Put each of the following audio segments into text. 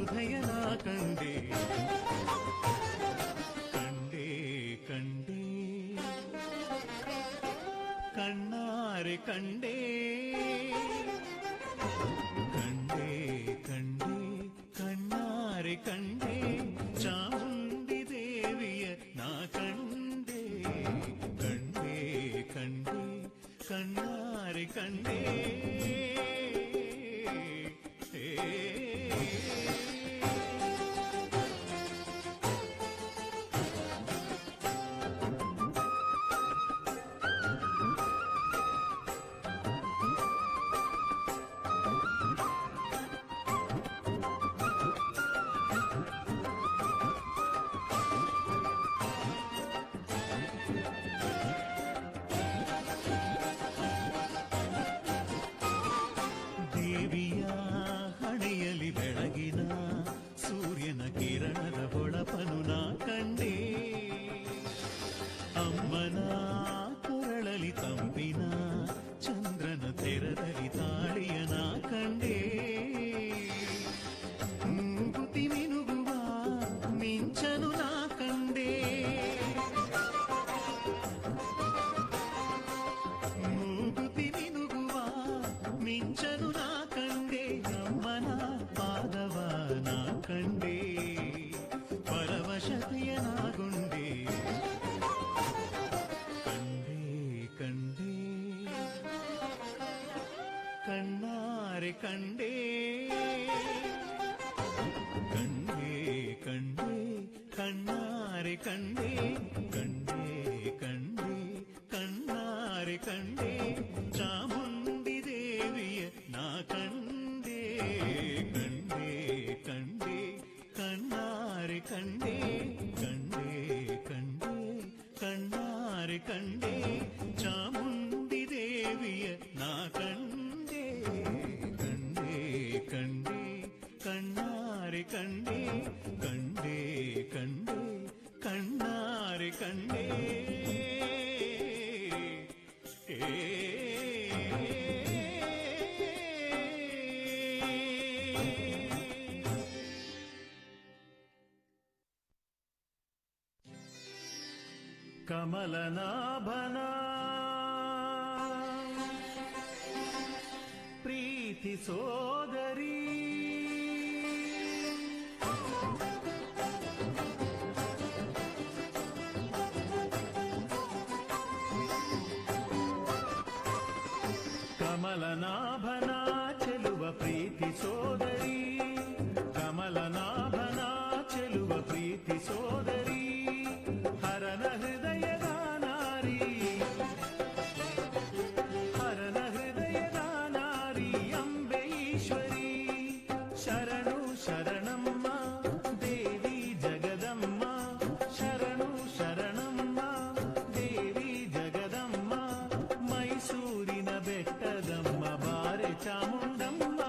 ಸುಧಯನ ಕಂಡೆ ಕಂಡೆ ಕಂಡೆ ಕಣ್ಣಾರೆ ಕಂಡೆ ಕಂಡೆ ಕಂಡೆ ಕಣ್ಣಾರೆ ಕಂಡೆ ಚಾಮುಂಡಿ ದೇವಿಯ ನಾ ಕಂಡೆ ಕಂಡೆ ಕಂಡೆ ಕಣ್ಣಾರೆ ಕಂಡೆ ದೇವಿಯ ಹಣೆಯಲ್ಲಿ ಬೆಳಗಿನ ಸೂರ್ಯನ ಕಿರಣದ ಹೊಳಪನು ನಾ ಕಂಡೆ ಅಮ್ಮನ ಕೊರಳಲಿ ತಂಪಿನ ಚಂದ್ರನ ತೆರದಲ್ಲಿ ತಾಳಿಯ ನಾ ಕಂಡೆ ಮೂಗುತಿ ಮಿನುಗುವ ಮಿಂಚನು ನಾ ಕಂಡೆ ಮೂಗುತಿ ಮಿನುಗುವ ಮಿಂಚನು ನಾ ಕಂಡೆ ಅಮ್ಮನ ಪಾದವ ನಾ ಕಂಡೆ ಪರವಶತೆಯನಾಗೊಂಡೆ ಕಂಡೆ ಕಂಡೆ ಕಣ್ಣಾರೆ ಕಂಡೆ ಕಂಡೆ ಕಂಡೆ ಕಣ್ಣಾರೆ ಕಂಡೆ ಕಂಡೆ ಕಂಡೆ ಕಣ್ಣಾರೆ ಕಂಡೆ ಚಾಮುಂಡಿ ದೇವಿಯ ನಾ ಕಂಡೆ ಕಂಡೆ ಕಂಡೆ ಕಣ್ಣಾರೆ ಕಂಡೆ ಕಂಡೆ ಕಂಡೆ ಕಣ್ಣಾರೆ ಕಂಡೆ ಚಾಮುಂಡಿ ದೇವಿಯ ನಾ ಕಂಡೆ ಕಂಡೆ ಕಂಡೆ ಕಣ್ಣಾರೆ ಕಂಡೆ ಕಂಡೆ ಕಂಡೆ ಕಣ್ಣಾರೆ ಕಂಡೆ ಕಮಲನಾಭನ ಪ್ರೀತಿ ಸೋದರಿ ಕಮಲನಾಭನ ಚೆಲುವ ಪ್ರೀತಿ ಸೋದರಿ ಕಮಲನಾಭನ ಚೆಲುವ ಪ್ರೀತಿ ಸೋದರಿ ಹರನ ಹೃದಯದ ನಾರಿ ಹರನ ಹೃದಯದ ನಾರಿ ಅಂಬೆ ಈಶ್ವರಿ ಶರಣು ಶರಣಮ್ಮ ದೇವಿ ಜಗದಮ್ಮ ಶರಣು ಶರಣಮ್ಮ ದೇವಿ ಜಗದಮ್ಮ ಮೈಸೂರಿನ ಬೆಟ್ಟದಮ್ಮ ಬಾರೆ ಚಾಮುಂಡಮ್ಮ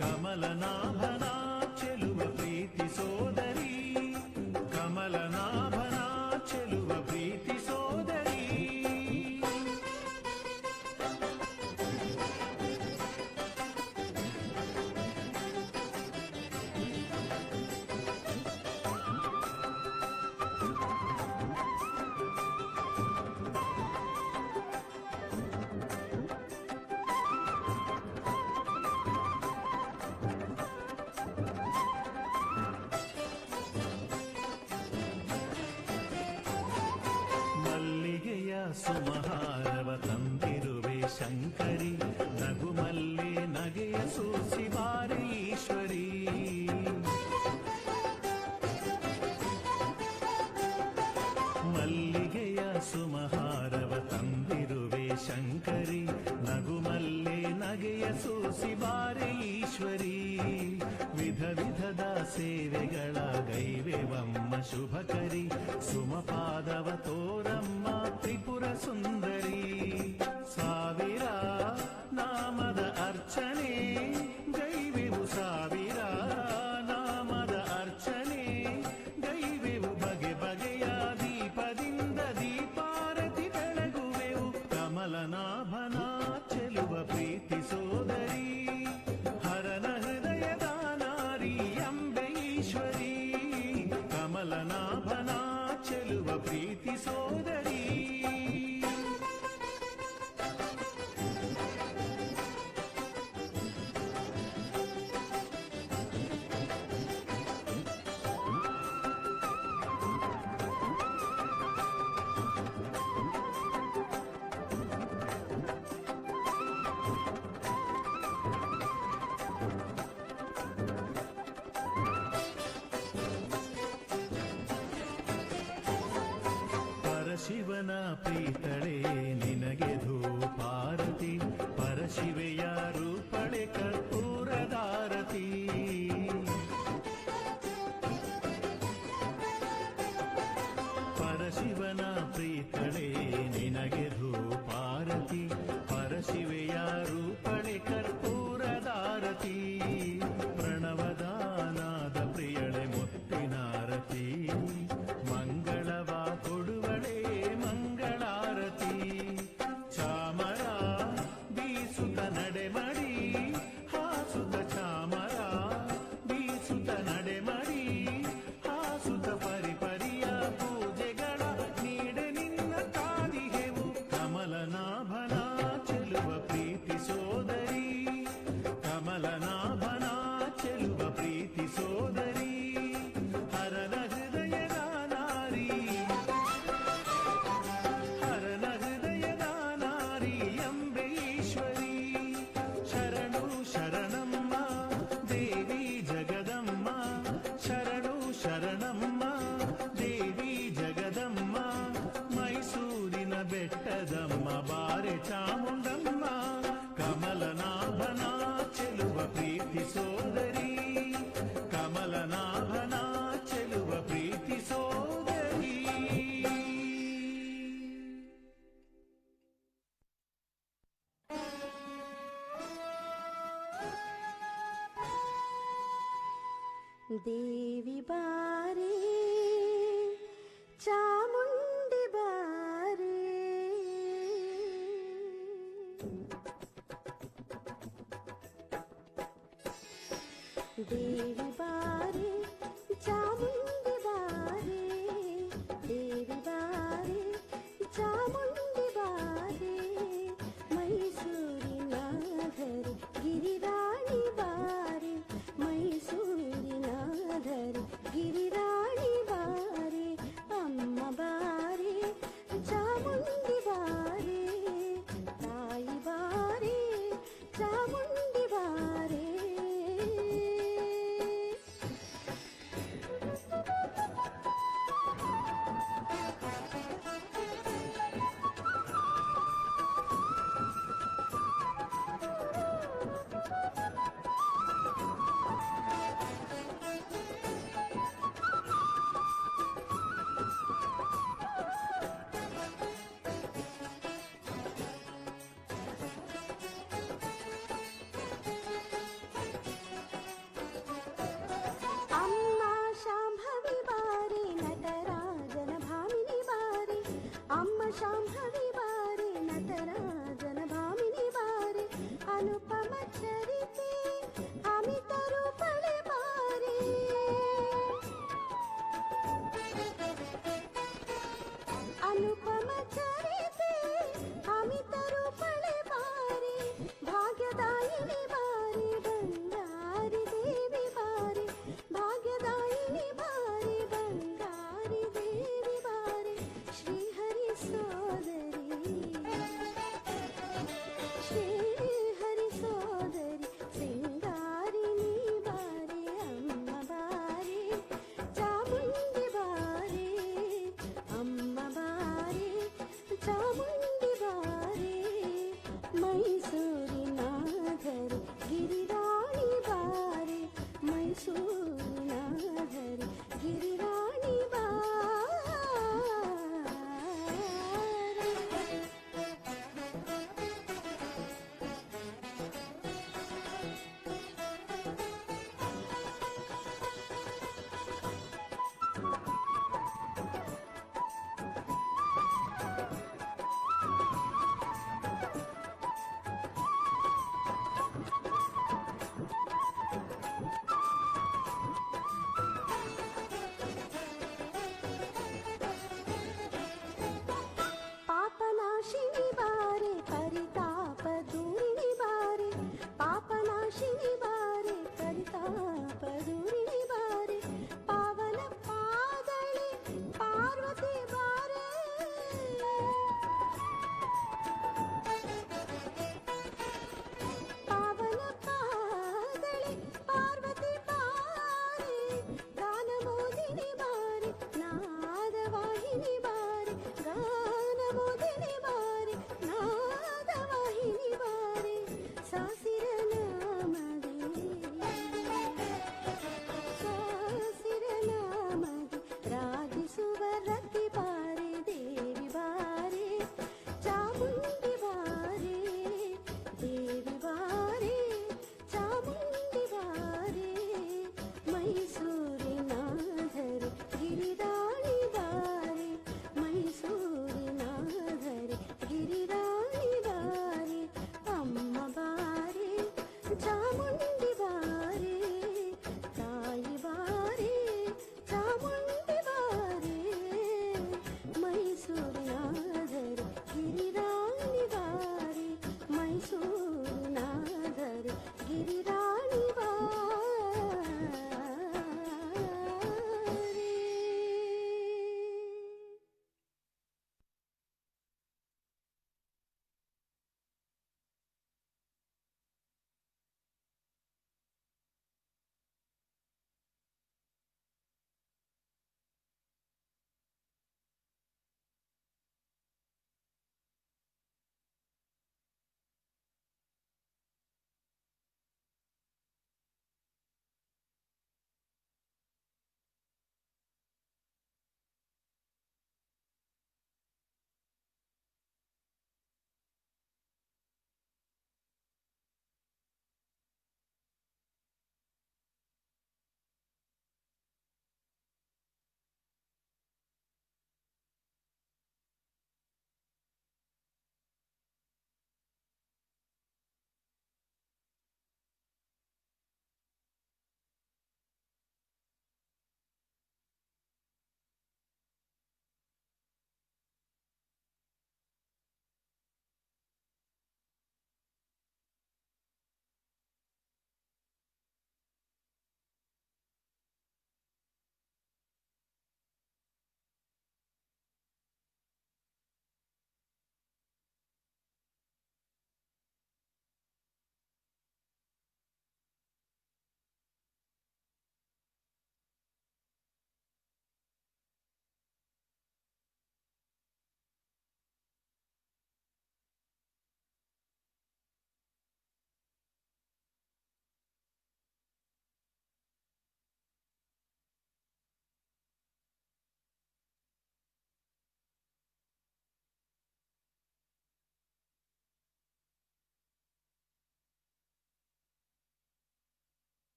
ಕಮಲನಾಭನ ಚೆಲುವ ಪ್ರೀತಿ ಸೋದರಿ ಕಮಲನಾಭನ ಚೆಲುವ ಪ್ರೀತಿ ಸೋದರಿ ಮಲ್ಲಿಗೆಯ ಸುಮಹಾರವ ತಂದಿರುವೆ ಶಂಕರಿ ನಗುಮಲ್ಲೆ ನಗೆಯ ಸೂಸಿ ಬಾರೆ ಈಶ್ವರಿ ಮಲ್ಲಿಗೆಯ ಸುಮಹಾರವ ತಂದಿರುವೆ ಶಂಕರಿ ನಗುಮಲ್ಲೆ ನಗೆಯ ಸೂಸಿ ಬಾರೆ ಈಶ್ವರಿ ವಿಧ ವಿಧದ ಸೇವೆಗಳ ಗೈವೆವಮ್ಮ ಶುಭಕರಿ ಸುಮಪಾದವ ತೋರಮ್ಮ ತ್ರಿಪುರ ಸುಂದರಿ ಸಾವಿರ ನಾಮದ ಅರ್ಚನೆ ಗೈವೆವು ಸಾವಿರ ನಾಮದ ಅರ್ಚನೆ ಗೈವೆವು ಬಗೆ ಬಗೆಯ ದೀಪದಿಂದ ದೀಪಾರತಿ ಬೆಳಗುವೆವು ಕಮಲನಾಭನ ಚೆಲುವ ಪ್ರೀತಿ ಸೋದರಿ ಹರನ ಹೃದಯದ ನಾರಿ ಅಂಬೆ ಪರಶಿವನ ಪ್ರೀತಳೆ ನಿನಗೆ ಧೂಪಾರತಿ ಪರಶಿವೆಯ ರೂಪಳೆ ಕರ್ಪೂರದಾರತಿ ಪರಶಿವನ ಪ್ರೀತಳೆ ನಿನಗೆ ಧೂಪಾರತಿ ಪರಶಿವೆಯ ರೂಪಳೆ ಕರ್ಪೂರದಾರತಿ ಪ್ರಣವದಾನಾದ ಪ್ರಿಯಳೆ ಮುತ್ತಿನಾರತಿ ಮಂಗಳವ ಕೊಡುವಳೆ ಮಂಗಳಾರತಿ ಚಾಮರ ಬೀಸುತ್ತ ನಡೆಮಡಿ ಹಾಸುತ್ತ ಚಾಮರ ಬೀಸುತ್ತ ನಡೆಮಡಿ ಹಾಸುತ್ತ ಪರಿಪರಿಯ ಪೂಜೆಗಳ ನೀಡೆ ನಿನ್ನ ಕಾದಿಗೆವು ಕಮಲನಾಭನ ಚೆಲುವ ಪ್ರೀತಿ ಸೋದರಿ ಕಮಲನಾಭನ ಚೆಲುವ ಪ್ರೀತಿ ಸೋದರಿ ಹರನ ಹೃದಯದ ನಾರಿ ಹರನ ಹೃದಯದ ನಾರಿ ಎಂಬೆ ಈಶ್ವರಿ ಶರಣು ಶರಣಮ್ಮ ದೇವಿ ಜಗದಮ್ಮ ಶರಣು ಶರಣಮ್ಮ ದೇವಿ ಜಗದಮ್ಮ ಮೈಸೂರಿನ ಬೆಟ್ಟದಮ್ಮ ಬಾರೆ ಚಾಮುಂಡಮ್ಮ ಕಮಲನಾಭನ ಚೆಲುವ ಪ್ರೀತಿ ಸೋದರಿ ಕಮಲನಾಭನ ಚೆಲುವ ಪ್ರೀತಿ ಸೋದರಿ ದೇವಿ ಬಾರೆ ಚಾಮುಂಡಿ ಬಾರೆ ದೇವಿ ಬಾರೆ ಚಾಮುಂಡಿ ಬಾರೆ ದೇವಿ ಬಾರೆ ಚಾಮುಂಡಿ ಬಾರೆ ಮೈಸೂರಿನ ಧರೆ ಗಿರಿರಾಣಿ ಬಾರೆ ಮೈಸೂರಿನ ಧರೆ ಗಿರಿರಾಣಿ ಬಾರೆ ಅಮ್ಮ ಬಾರೆ ಚಾಮುಂಡಿ ಬಾರೆ ತಾಯಿ ಬಾರೆ ಚಾಮುಂಡಿ ಬಾರೆ ಅಮ್ಮ ಶಾಂಭವಿ ಬಾರೆ ನಟರಾಜನ ಭಾಮಿನಿ ಬಾರೆ ಅಮ್ಮ ಶಾಂಭವಿ ಬಾರೆ ನಟರಾಜನ ಭಾಮಿನಿ ಬಾರೆ ಅನುಪಮ ಚರಿತೆ ಅಮಿತ ರೂಪಳೆ ಬಾರೆ ಅನುಪಮ ಚರಿತೆ ಅಮಿತ ರೂಪಳೆ ಬಾರೆ ಭಾಗ್ಯದಾಯಿನಿ ಬಾರೆ ಬಂಗಾರಿ ದೇವಿ ಬಾರೆ ಭಾಗ್ಯದಾಯಿನಿ ಬಾರೆ ಬಂಗಾರಿ ದೇವಿ ಬಾರೆ ಶ್ರೀಹರಿ ಸೋದರಿ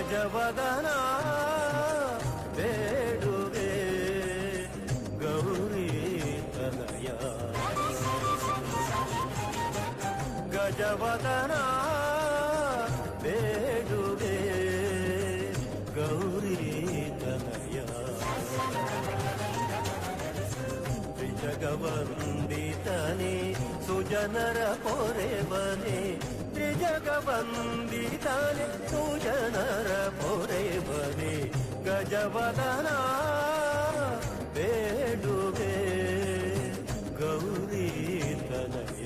ಗಜವದನ ಬೇಡುವೆ ಗೌರಿ ತನಯ ಗಜವದನ ಬೇಡುವೆ ಗೌರಿ ತನಯ ತ್ರಿಜಗವಂದಿತನೇ ಸುಜನರ ಪೊರೆವನೆ ತ್ರಿಜಗವಂದಿತನೇ ಸುಜನರ ಪೊರೆವನೆ ಗಜವದನ ಬೇಡುವೆ ಗೌರಿ ತನಯ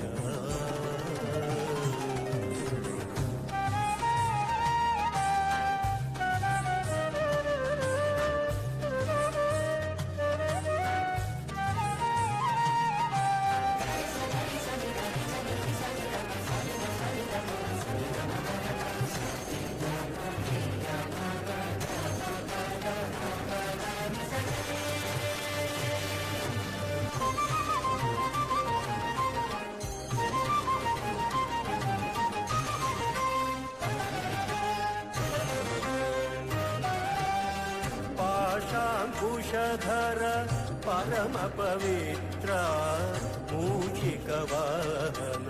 पाशाङ्कुशधर परम पवित्र मूषिकवाहन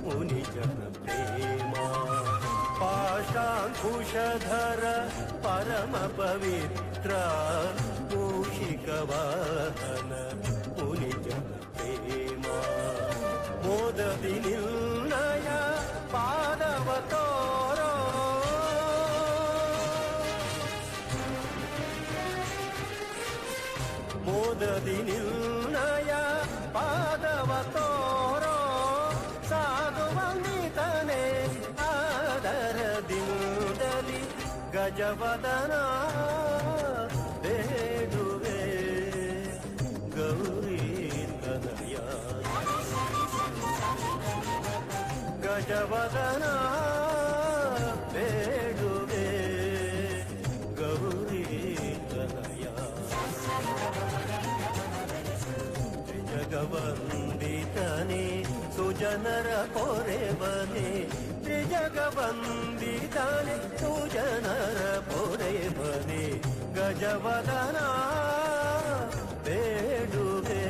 मुनिजन प्रेमा पाशाङ्कुशधर परम पवित्र मूषिकवाहन मुनिजन प्रेमा मोददि निर्णय पादव तोरो मोददि निर्णय पादव तोरो साधुವಂದಿತನೇ ಆದರದಿಂದಲಿ ಗಜವದನ ಬೇಡುವೆ ಗೌರಿ ತನಯ ಗಜವದನ ಬೇಡುವೆ ಗೌರಿ ತನಯ ತ್ರಿಜಗವಂದಿತನೇ ಸುಜನರ ಪೊರೆವನೆ ತ್ರಿಜಗವಂದಿತನೇ ಸುಜನರ ಪೊರೆವನೆ ಗಜವದನ ಬೇಡುವೆ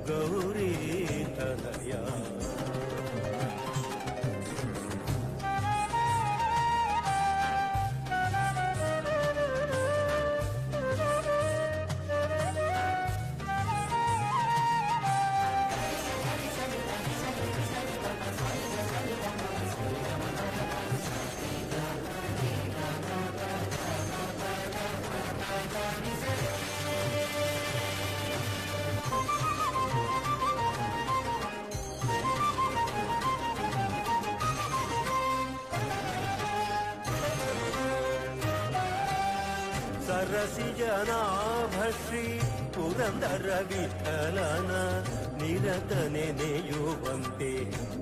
ಗೌರಿ ತನಯ ಸರಸಿಜನಾಭಶ್ರೀ ಪುರಂದರ ವಿಠಲನ ನಿರತ ನೆನೆಯುವಂತೆ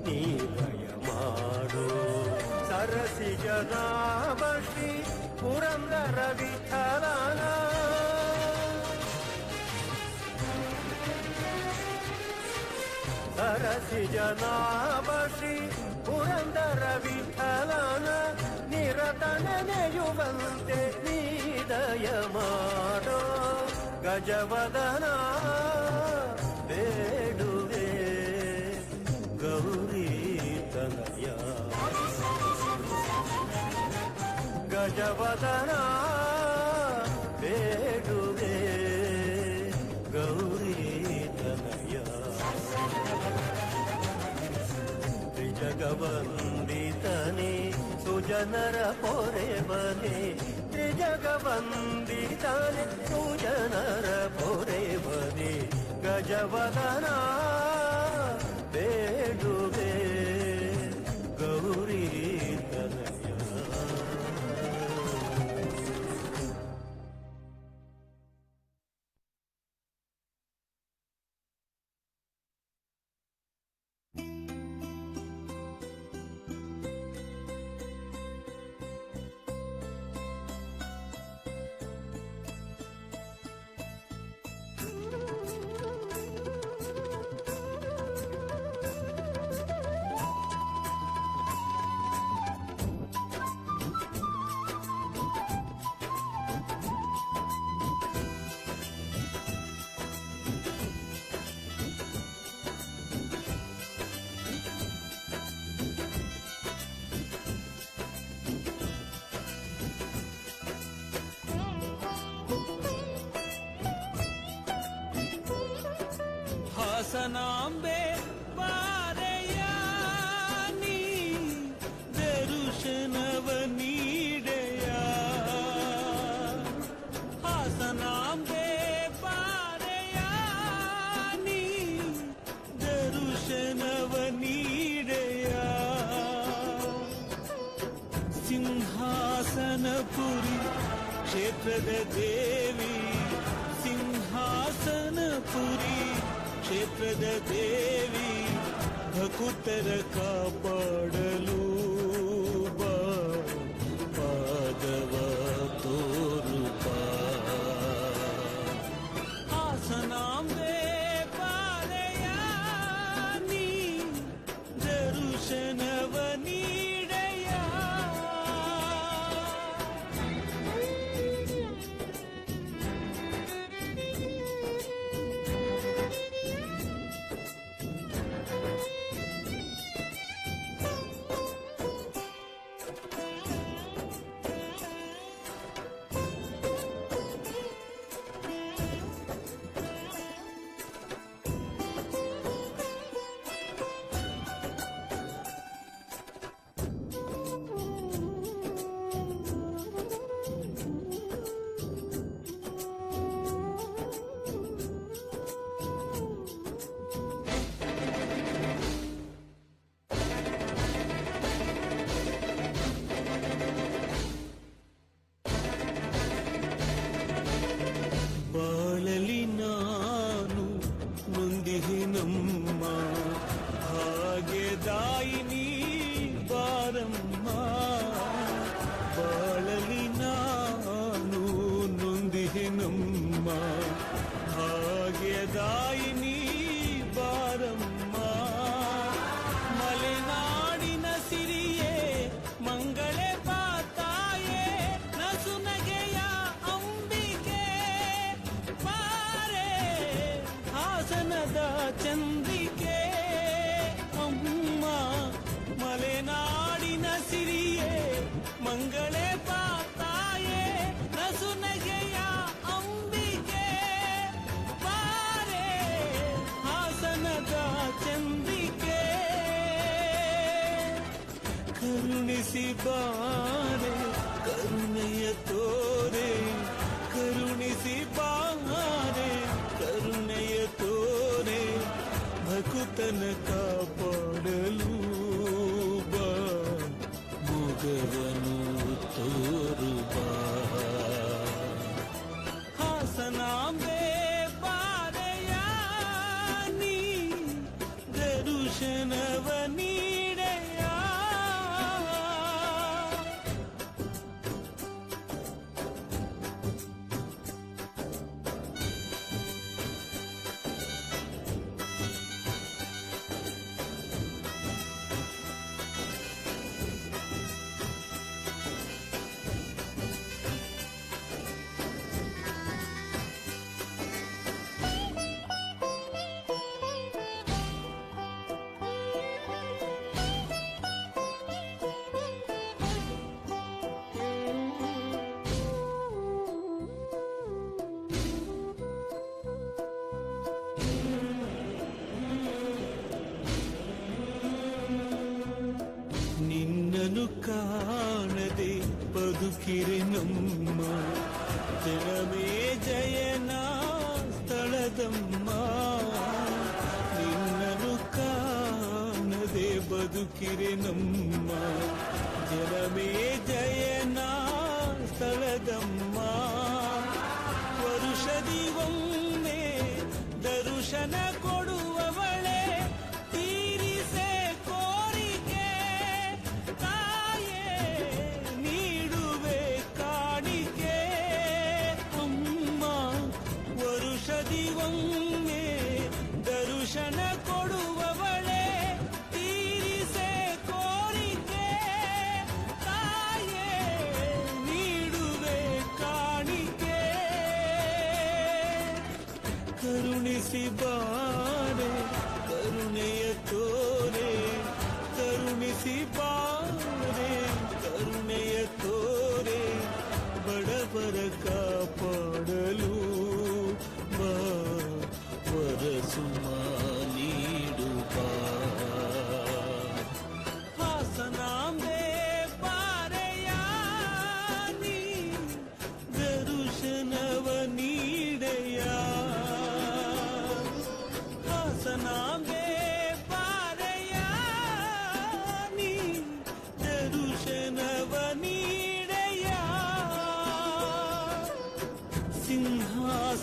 ನೀಲಯ ಮಾಡು ಸರಸಿಜನಾಭಶ್ರೀ ಪುರಂದರ ವಿಠಲನ ಸರಸಿಜನಾಭಶ್ರೀ ಪುರಂದರ ವಿಠಲನ ನಿರತ ನೆನೆಯುವಂತೆ ದಯ ಮಾಡೋ ಗಜವದನ ಬೇಡುವೆ ಗೌರಿ ತನಯ ಗಜವದನ ಬೇಡುವೆ ಗೌರಿ ತನಯ ತ್ರಿಜಗವಂದಿತನೇ ಸುಜನರ ಪೊರೆವನೆ ತ್ರಿಜಗವಂದಿತನೇ ಸುಜನರ ಪೊರೆವನೆ ಗಜವದನ ಬೇಡುವೆ ಗೌರಿ ತನಯ ಹಾಸನಾಂಬೆ ಬಾರೆಯ ನೀ ದರುಶನವ ನೀಡೆಯ ಹಾಸನಾಂಬೆ ಬಾರೆಯ ನೀ ದರುಶನವ ನೀಡೆಯ ಸಿಂಹಾಸನಪುರಿ ಕ್ಷೇತ್ರದ ದೇವಿ ಸಿಂಹಾಸನಪುರಿ ಕ್ಷೇತ್ರದ ದೇವಿ ಭಕುತರ ಕಾಪಾಡಲು ಬಾ ಪಾದವ ತೋರು ಬಾ ಹಾಸನಾಂಬೆ ಬಾರೆಯ ನೀ ದರುಶನವ ನೀಡೆಯ ಬಾಳಲಿ ನಾನು ನೊಂದಿಹಿನಮ್ಮ ಭಾಗ್ಯದಾಯಿನಿ ಬಾರಮ್ಮ ಬಾಳಲಿ ನಾನು ನೊಂದಿಹಿನಮ್ಮ ಭಾಗ್ಯದಾಯಿನಿ ಬಾರಮ್ಮ ಮಲೆನಾಡಿನ ಸಿರಿಯೇ ಮಂಗಳೇ ಪಾತಾಯೇ ನಸುನಗೆಯ ಅಂಬಿಕೆ ಬಾರೆ ಹಾಸನದ ಚಂದ್ರಿಕೆ ಅಮ್ಮ ಮಲೆನಾಡಿನ ಸಿರಿಯೇ ಮಂಗಳೇ ಪಾತಾಯೇ ನಸುನಗೆಯ ಅಂಬಿಕೆ ಬಾರೆ ಹಾಸನದ ಚಂದ್ರಿಕೆ ಕರುಣಿಸಿ ಬಾರೆ ಕರುಣೆಯ ತೋರೆ ಕರುಣಿಸಿ ಬಾರೆ ಕರುಣೆಯ ತೋರೆ ಭಕುತನ ಕಾಪಾಡಲು ಬಾ ಮೊಗವನು ತೋರು ಬಾ ಹಾಸನಾಂಬೆ ಬಾರೆಯ ನೀ ದರುಶನವ ನೀಡೆಯ ನಿನ್ನನು ಕಾಣದೆ ಬದುಕಿರೆ ನಮ್ಮ ಜನಮೇ ಜಯನ ಸ್ಥಳದಮ್ಮ ನಿನ್ನನು ಕಾಣದೆ ಬದುಕಿರೆ ನಮ್ಮ ಜನಮೇ ಜಯನ ಸ್ಥಳದಮ್ಮ ವರುಷದಿ ಒಮ್ಮೆ ದರುಶನ ಕೊಡುವವಳೆ ತೀರಿಸೆ ಕೋರಿಕೆ ತಾಯೇ ನೀಡುವೆ ಕಾಣಿಕೆ ಅಮ್ಮ ವರುಷದಿ ಒಮ್ಮೆ ದರುಶನ ಕೊಡುವವಳೆ ತೀರಿಸೆ ಕೋರಿಕೆ ತಾಯೇ ನೀಡುವೆ ಕಾಣಿಕೆ ಕರುಣಿಸಿ ಬಾರೆ ಕರುಣೆಯ ತೋರೆ ಕರುಣಿಸಿ ಬಾರೆ ಕರುಣೆಯ ತೋರೆ ಬಡವರ ಕಾಪಾಡಲು ಬಾ ವರಸುಮಾಲೆ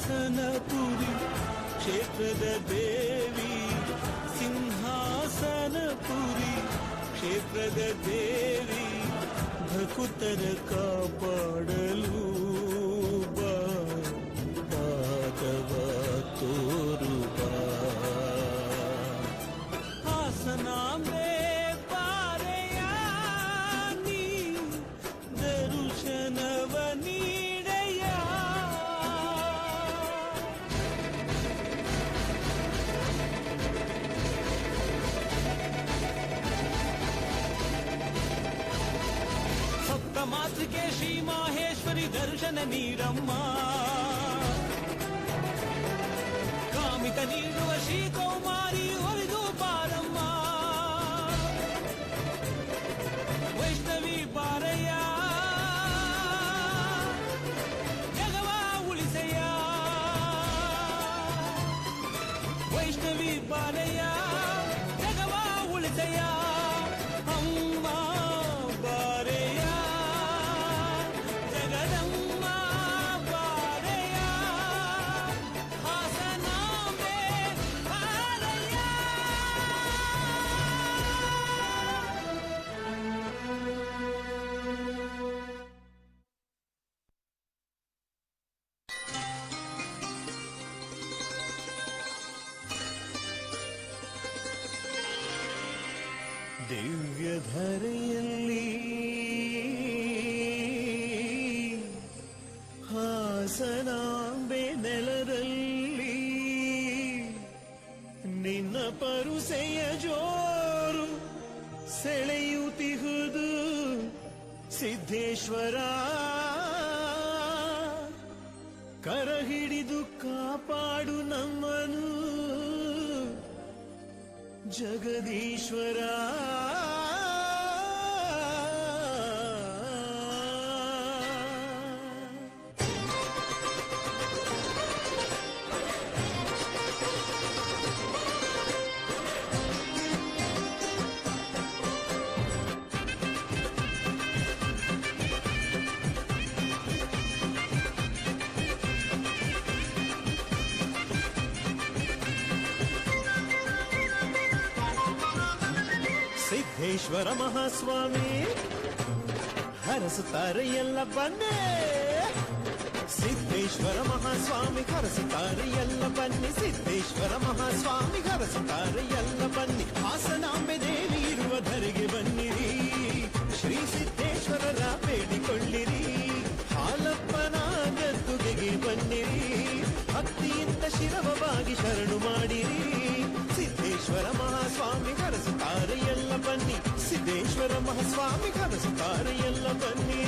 ಸಿಂಹಾಸನಪುರಿ ಕ್ಷೇತ್ರದ ದೇವಿ ಸಿಂಹಾಸನಪುರಿ ಕ್ಷೇತ್ರದ ದೇವಿ ಭಕುತರ ಕಾಪಾಡಲು ಬಾ ಪಾದವ ತೋರು ಬಾ ಹಾಸನಾಂಬೆ ಬಾರೆಯ ನೀ ದರುಶನವ ನೀಡೆಯ ಸಪ್ತ ಮಾತೃಕೆ ಶ್ರೀ ಮಾಹೇಶ್ವರಿ ದರ್ಶನ ನೀಡಮ್ಮ ಕಾಮಿತ ನೀಡುವ ಶ್ರೀ ಕೌಮಾರಿ ಒಲಿದು ಬಾರಮ್ಮ ವೈಷ್ಣವಿ ಬಾರಯ್ಯ ಜಗವ ಉಳಿಸಯ್ಯ ವೈಷ್ಣವಿ ಬಾರಯ್ಯ ಜಗವ ಉಳಿಸಯ್ಯ ಅಮ್ಮ ಬಾರಯ್ಯ ಜಗದಮ್ಮ ಬಾರಯ್ಯ ಹಾಸನಾಂಬೆ ಬಾರಯ್ಯ ದಿವ್ಯಧರೆಯಲ್ಲಿ ಹಾಸನಾಂಬೆ ನೆಲದಲ್ಲಿ ನಿನ್ನ ಪರುಸೆಯ ಜೋರು ಸೆಳೆಯುತ್ತಿಹುದು ಸಿದ್ದೇಶ್ವರ ಕರ ಹಿಡಿದು ಕಾಪಾಡು ನಮ್ಮನು ಜಗದೀಶ್ವರ ಸಿದ್ದೇಶ್ವರ ಮಹಾಸ್ವಾಮಿ ಹರಸುತ್ತಾರೆ ಎಲ್ಲ ಬನ್ನಿ ಸಿದ್ದೇಶ್ವರ ಮಹಾಸ್ವಾಮಿ ಹರಸುತ್ತಾರೆ ಎಲ್ಲ ಬನ್ನಿ ಸಿದ್ದೇಶ್ವರ ಮಹಾಸ್ವಾಮಿ ಹರಸುತ್ತಾರೆ ಎಲ್ಲ ಬನ್ನಿ ಹಾಸನಾಂಬೆ ದೇವಿ ಇರುವ ಧರೆಗೆ ಬನ್ನಿರಿ ಶ್ರೀ ಸಿದ್ದೇಶ್ವರರ ಬೇಡಿಕೊಳ್ಳಿರಿ ಹಾಲಪ್ಪನ ಗದ್ದುಗೆಗೆ ಬನ್ನಿರಿ ಭಕ್ತಿಯಿಂದ ಶಿರವ ಬಾಗಿ ಶರಣು ಮಾಡಿರಿ ಸಿದ್ದೇಶ್ವರ ಮಹಾಸ್ವಾಮಿ ಹರಸುತ್ತಾರೆ ಎಲ್ಲ ಬನ್ನಿ ಸಿದ್ದೇಶ್ವರ ಮಹಾಸ್ವಾಮಿ ಹರಸುತ್ತಾರೆ ಎಲ್ಲ ಬನ್ನಿ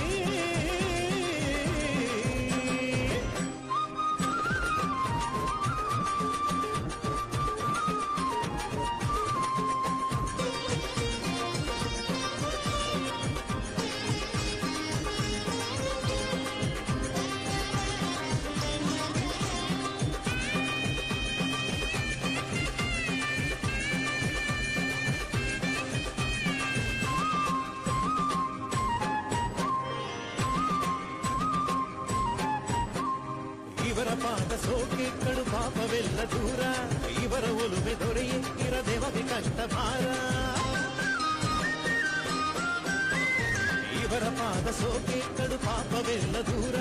ಇವರ ಪಾದ ಸೋಕೆ ಕಡು ಪಾಪವೆಲ್ಲ ದೂರ ಇವರ ಒಲುಮೆ ದೊರೆಯೇ ಇರದೆವಗೆ ಕಷ್ಟ ಭಾರ ಇವರ ಪಾದ ಸೋಕೆ ಕಡು ಪಾಪವೆಲ್ಲ ದೂರ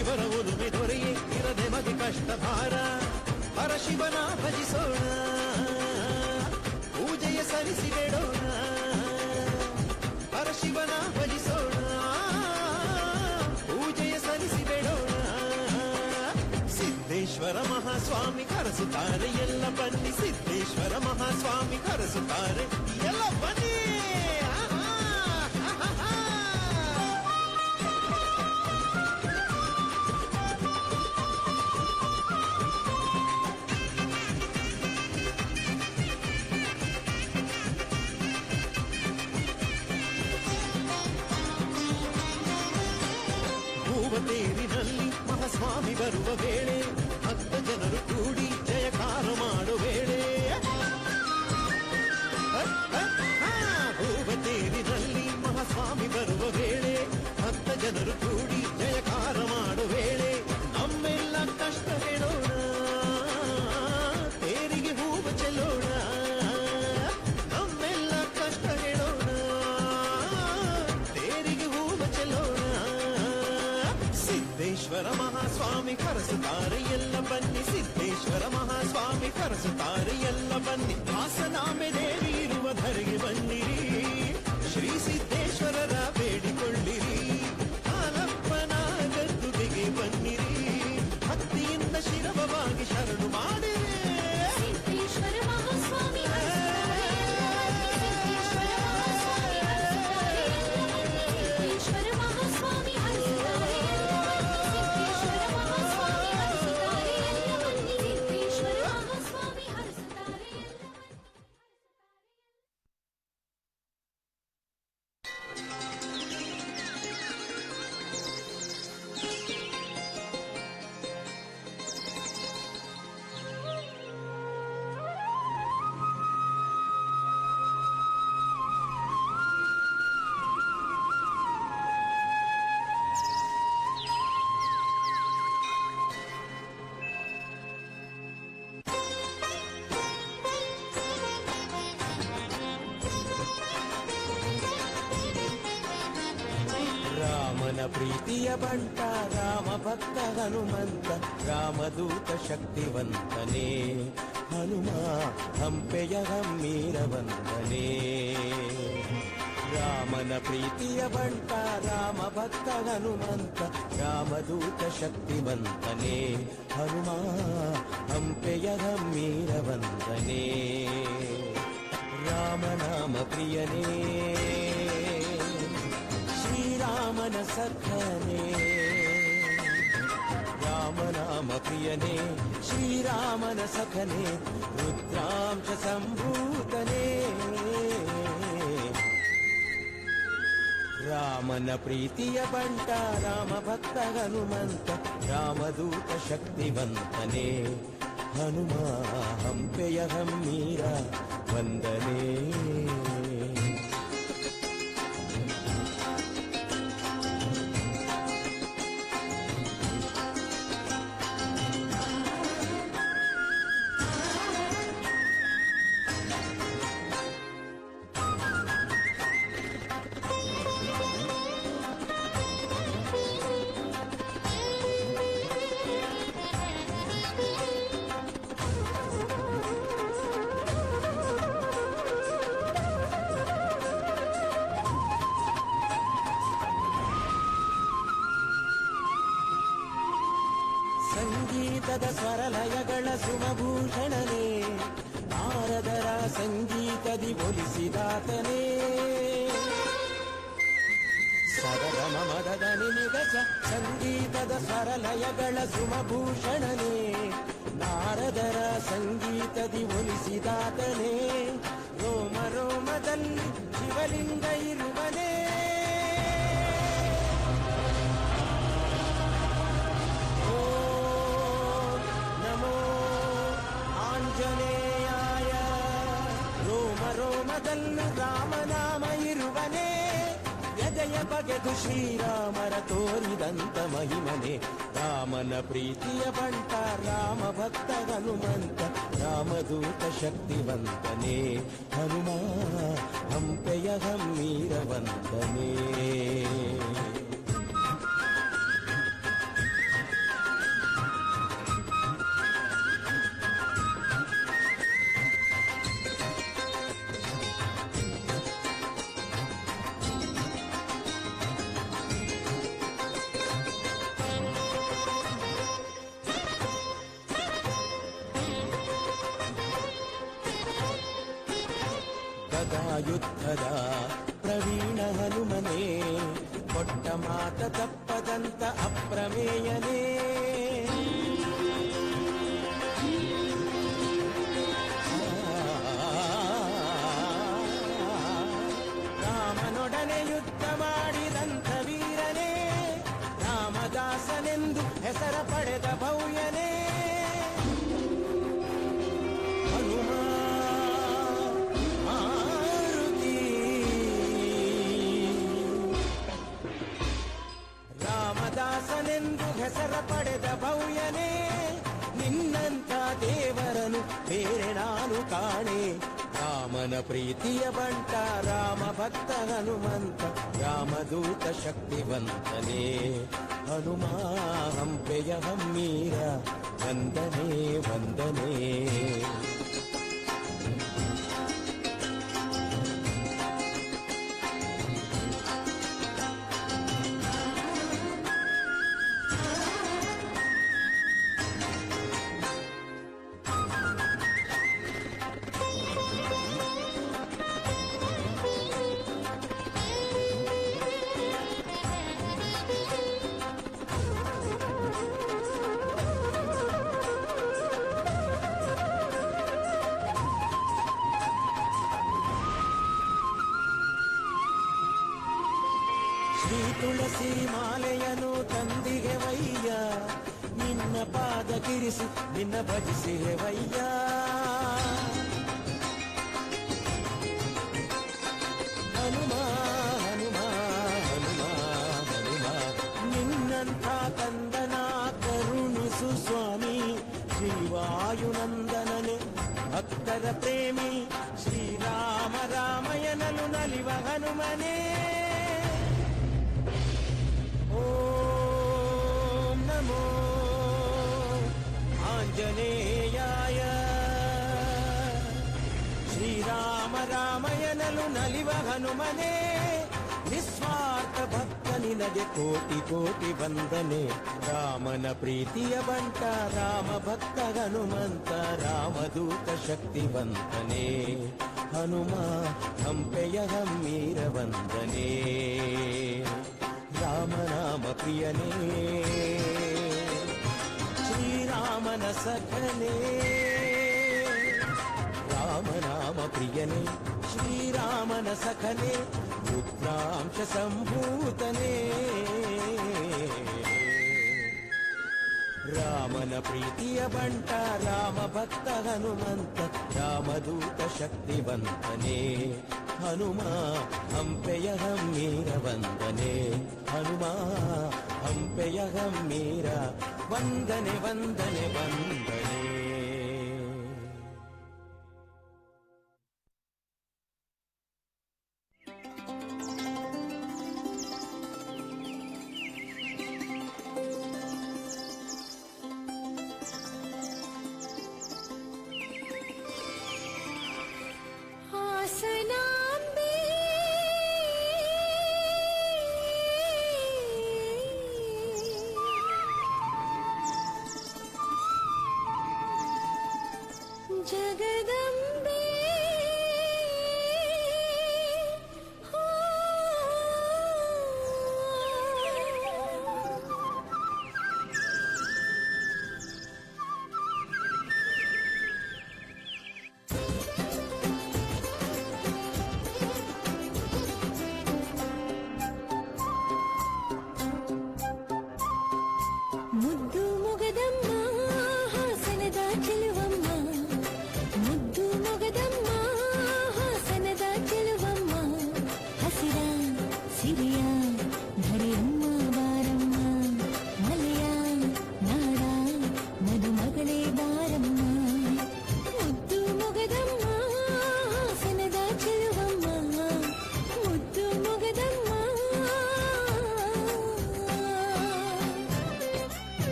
ಇವರ ಒಲುಮೆ ದೊರೆಯೇ ಇರದೆವಗೆ ಕಷ್ಟ ಭಾರ ಪರಶಿವನ ಭಜಿಸೋಣ ಪೂಜೆಯ ಸಲ್ಲಿಸಿ ಬೇಡೋಣ ಪರಶಿವನ ಭಜಿಸೋಣ ಪೂಜೆಯ ಸಲ್ಲಿಸಿ ಬೇಡೋಣ ಸಿದ್ದೇಶ್ವರ ಮಹಾಸ್ವಾಮಿ ಹರಸುತ್ತಾರೆ ಎಲ್ಲ ಬನ್ನಿ ಸಿದ್ದೇಶ್ವರ ಮಹಾಸ್ವಾಮಿ ಹರಸುತ್ತಾರೆ ಎಲ್ಲ ಬನ್ನಿ ಭೂವತೇರಿನಲ್ಲಿ ಮಹಾಸ್ವಾಮಿ ಬರುವ ವೇಳೆ ಭಕ್ತ ಜನರು ಕೂಡಿ ಜಯಕಾರ ಮಾಡೋ ವೇಳೆ ಭೂವತೇರಿನಲ್ಲಿ ಮಹಾಸ್ವಾಮಿ ಬರುವ ವೇಳೆ ಭಕ್ತ ಜನರು ಕೂಡಿ ಜಯಕಾರ ಮಾಡೋ ವೇಳೆ ನಮ್ಮೆಲ್ಲ ಕಷ್ಟ ಹೇಳೋ ಸಿದ್ದೇಶ್ವರ ಮಹಾಸ್ವಾಮಿ ಕರೆಸುತ್ತಾರೆ ಎಲ್ಲ ಬನ್ನಿ, ಸಿದ್ದೇಶ್ವರ ಮಹಾಸ್ವಾಮಿ ಕರೆಸುತ್ತಾರೆ ಎಲ್ಲ ಬನ್ನಿ. ಹಾಸನಾಂಬೆ ದೇವಿ ಇರುವ ಧರೆಗೆ ಬನ್ನಿರಿ, ಶ್ರೀ ಸಿದ್ದೇಶ್ವರರ ಬೇಡಿಕೊಳ್ಳಿರಿ. ಹಾಲಪ್ಪನ ಗದ್ದುಗೆಗೆ ಬನ್ನಿರಿ, ಭಕ್ತಿಯಿಂದ ಶಿರವಾಗಿ ಶರಣು ಮಾಡಿರಿ. ಸಿದ್ದೇಶ್ವರ ಮಹಾಸ್ವಾಮಿ ಸಿದ್ದೇಶ್ವರ ಮಹಾಸ್ವಾಮಿ ಸಿದ್ದೇಶ್ವರ ಮಹಾಸ್ವಾಮಿ ರಾಮನ ಪ್ರೀತಿಯ ಬಂಟ ರಾಮ ಭಕ್ತ ಹನುಮಂತ, ರಾಮದೂತ ಶಕ್ತಿವಂತನೇ ಹನುಮ ಹಂಪೆಯ ಗಂಭೀರ ವಂದನೆ. ರಾಮನ ಪ್ರೀತಿಯ ಬಂಟ ರಾಮ ಭಕ್ತ ಹನುಮಂತ, ರಾಮದೂತ ಶಕ್ತಿವಂತನೇ ಹನುಮ ಹಂಪೆಯ ಗಂಭೀರ ವಂದನೆ. ರಾಮನಾಮ ಪ್ರಿಯನೇ ಶ್ರೀರಾಮನ ಸಖನೇ, ರಾಮನಾಮ ಪ್ರಿಯನೇ ಶ್ರೀರಾಮನ ಸಖನೇ, ರುದ್ರಾಂಶ ಸಂಭೂತನೇ. ರಾಮನ ಪ್ರೀತಿಯ ಬಂಟ ರಾಮ ಭಕ್ತ ಹನುಮಂತ, ರಾಮದೂತ ಶಕ್ತಿವಂತನೇ ಹನುಮ ಹಂಪೆಯ ಗಂಭೀರ ವಂದನೆ. ಸಂಗೀತದ ಸ್ವರಲಯಗಳ ಸುಮಭೂಷಣನೇ, ನಾರದರ ಸಂಗೀತದಿ ಒಲಿಸಿದಾತನೇ. ಸದಗಮ ಮದದ ನಿನಿಗಸ ಸಂಗೀತದ ಸ್ವರಲಯಗಳ ಸುಮಭೂಷಣನೇ, ನಾರದರ ಸಂಗೀತದಿ ಒಲಿಸಿದಾತನೇ. ರೋಮ ರೋಮದಲ್ಲಿ ಶಿವಲಿಂಗ ಇರುವನೇ, ಆಂಜನೇಯಾಯ. ರೋಮ ರೋಮದಲ್ಲೂ ರಾಮನಾಮ ಇರುವನೇ, ಎದೆಯ ಬಗೆದು ಶ್ರೀರಾಮರ ತೋರಿದಂತ ಮಹಿಮನೆ. ರಾಮನ ಪ್ರೀತಿಯ ಬಂಟ ರಾಮ ಭಕ್ತ ಹನುಮಂತ, ರಾಮದೂತ ಶಕ್ತಿವಂತನೇ ಹನುಮ ಹಂಪೆಯ ಗಂಭೀರ ವಂದನೆ. ಯುದ್ಧದ ಪ್ರವೀಣ ಹನುಮನೇ, ಕೊಟ್ಟ ಮಾತ ತಪ್ಪದಂತ ಅಪ್ರಮೇಯನೇ. ರಾಮನೊಡನೆ ಯುದ್ಧ ಮಾಡಿದಂಥ ವೀರನೇ, ರಾಮದಾಸನೆಂದು ಹೆಸರ ಪಡೆದ ಭವ್ಯನೇ. ರಾಮದಾಸನೆಂದು ಹೆಸರ ಪಡೆದ ಭವ್ಯನೇ, ನಿನ್ನಂಥ ದೇವರನು ಬೇರೆ ನಾನು ಕಾಣೆ. ರಾಮನ ಪ್ರೀತಿಯ ಬಂಟ ರಾಮ ಭಕ್ತ ಹನುಮಂತ ರಾಮದೂತ ಶಕ್ತಿವಂತನೇ ಹನುಮ ಹಂಪೆಯ ಹಮ್ಮೀರ ವಂದನೆ ವಂದನೆ. ಶ್ರೀ ತುಳಸಿ ಮಾಲೆಯನು ತಂದಿಗೆ ವಯ್ಯ ನಿನ್ನ ಪಾದ ಕಿರಿಸಿ ನಿನ್ನ ಭಜಿಸಿಗೆ ವಯ್ಯ. ಹನುಮ ಹನುಮ ಹನುಮ ಹನುಮ ನಿನ್ನಂಥ ಕಂದನ ಕರುಣಿಸು ಸ್ವಾಮಿ ಶ್ರೀವಾಯುನಂದನನೆ ಭಕ್ತರ ಪ್ರೇಮಿ ಶ್ರೀರಾಮ ರಾಮಯನನು ನಲಿವ ಹನುಮನೇ. ಓಂ ನಮೋ ಆಂಜನೇಯಾಯ ಶ್ರೀರಾಮ ರಾಮಯನಲು ನಲಿವ ಹನುಮನೇ ನಿಸ್ವಾರ್ಥ ಭಕ್ತ ನಿನಗೆ ಕೋಟಿ ಕೋಟಿ ವಂದನೆ. ರಾಮನ ಪ್ರೀತಿಯ ಬಂಟ ರಾಮ ಭಕ್ತ ಹನುಮಂತ ರಾಮದೂತ ಶಕ್ತಿವಂತನೇ ಹನುಮ ಹಂಪೆಯ ಹಮ್ಮೀರ ವಂದನೆ. ರಾಮನಾಮ ಪ್ರಿಯನೇ ಶ್ರೀರಾಮನ ಸಖನೇ ರಾಮನಾಮ ಪ್ರಿಯನೇ ಶ್ರೀರಾಮನ ಸಖನೇ ರುದ್ರಾಂಶ ಸಂಭೂತನೇ. ರಾಮನ ಪ್ರೀತಿಯ ಬಂಟ ರಾಮ ಭಕ್ತ ಹನುಮಂತ ರಾಮದೂತ ಶಕ್ತಿವಂತನೇ ಹನುಮ ಹಂಪೆಯ ಹಮ್ಮೀರ ವಂದನೆ. ಹನುಮ ಹಂಪೆಯ ಹಮ್ಮೀರ ವಂದನೆ ವಂದನೆ ವಂದನೆ. ಹಾಸನಾಂಬೆ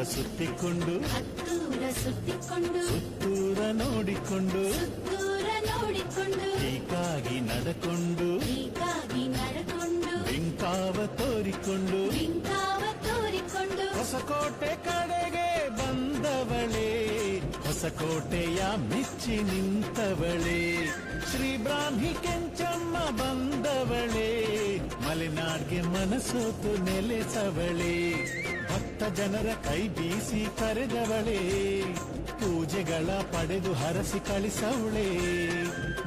ಸುತ್ತಿಕೊಂಡು ಹತ್ತೂರ ಸುತ್ತಿಕೊಂಡು ಸುತ್ತೂರ ನೋಡಿಕೊಂಡು ಸುತ್ತೂರ ನೋಡಿಕೊಂಡು ಹೀಗಾಗಿ ನಡಕೊಂಡು ಹೀಗಾಗಿ ನಡ್ಕೊಂಡು ಬಿಂಕಾವ ತೋರಿಕೊಂಡು ಬಿಂಕಾವ ತೋರಿಕೊಂಡು ಹೊಸಕೋಟೆ ಕಡೆಗೆ ಬಂದವಳೇ ಹೊಸಕೋಟೆಯ ಮೆಚ್ಚಿ ನಿಂತವಳೇ ಶ್ರೀ ಬ್ರಾಹ್ಮಿ ಕೆಂಚಮ್ಮ ಬಂದವಳೇ ಮಲೆನಾಡ್ಗೆ ಮನಸೋತು ನೆಲೆಸವಳೇ ಭಕ್ತ ಜನರ ಕೈ ಬೀಸಿ ಕರೆದವಳೇ ಪೂಜೆಗಳ ಪಡೆದು ಹರಸಿ ಕಳಿಸವಳೇ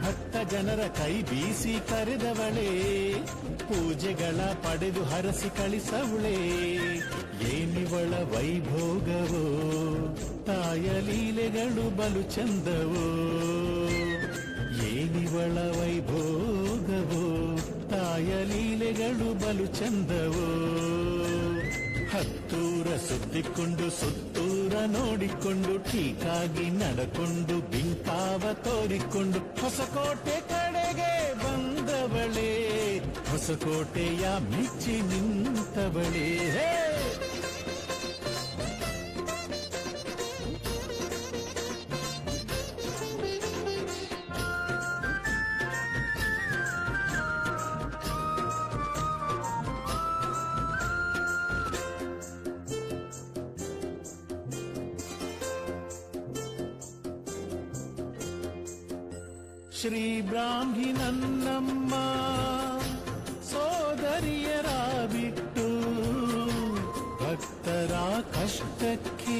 ಭಕ್ತ ಜನರ ಕೈ ಬೀಸಿ ಕರೆದವಳೇ ಪೂಜೆಗಳ ಪಡೆದು ಹರಸಿ ಕಳಿಸವಳೇ ಏನಿವಳ ವೈಭೋಗವೋ ತಾಯ ಲೀಲೆಗಳು ಬಲು ಚಂದವೋ ಏನಿವಳ ವೈಭೋಗವೋ ತಾಯ ಲೀಲೆಗಳು ಬಲು ಚಂದವೋ ಹತ್ತೂರ ಸುತ್ತಿಕೊಂಡು ಸುತ್ತೂರ ನೋಡಿಕೊಂಡು ಠೀಕಾಗಿ ನಡಕೊಂಡು ಬಿಂಕಾವ ತೋರಿಕೊಂಡು ಹೊಸಕೋಟೆ ಕಡೆಗೆ ಬಂದವಳೇ ಹೊಸಕೋಟೆಯ ಮೆಚ್ಚಿ ನಿಂತವಳೇ ಹೇ! ಶ್ರೀ ಬ್ರಾಹ್ಮಿ ನನ್ನಮ್ಮ ಸೋದರಿಯರ ಬಿಟ್ಟು ಭಕ್ತರ ಕಷ್ಟಕ್ಕೆ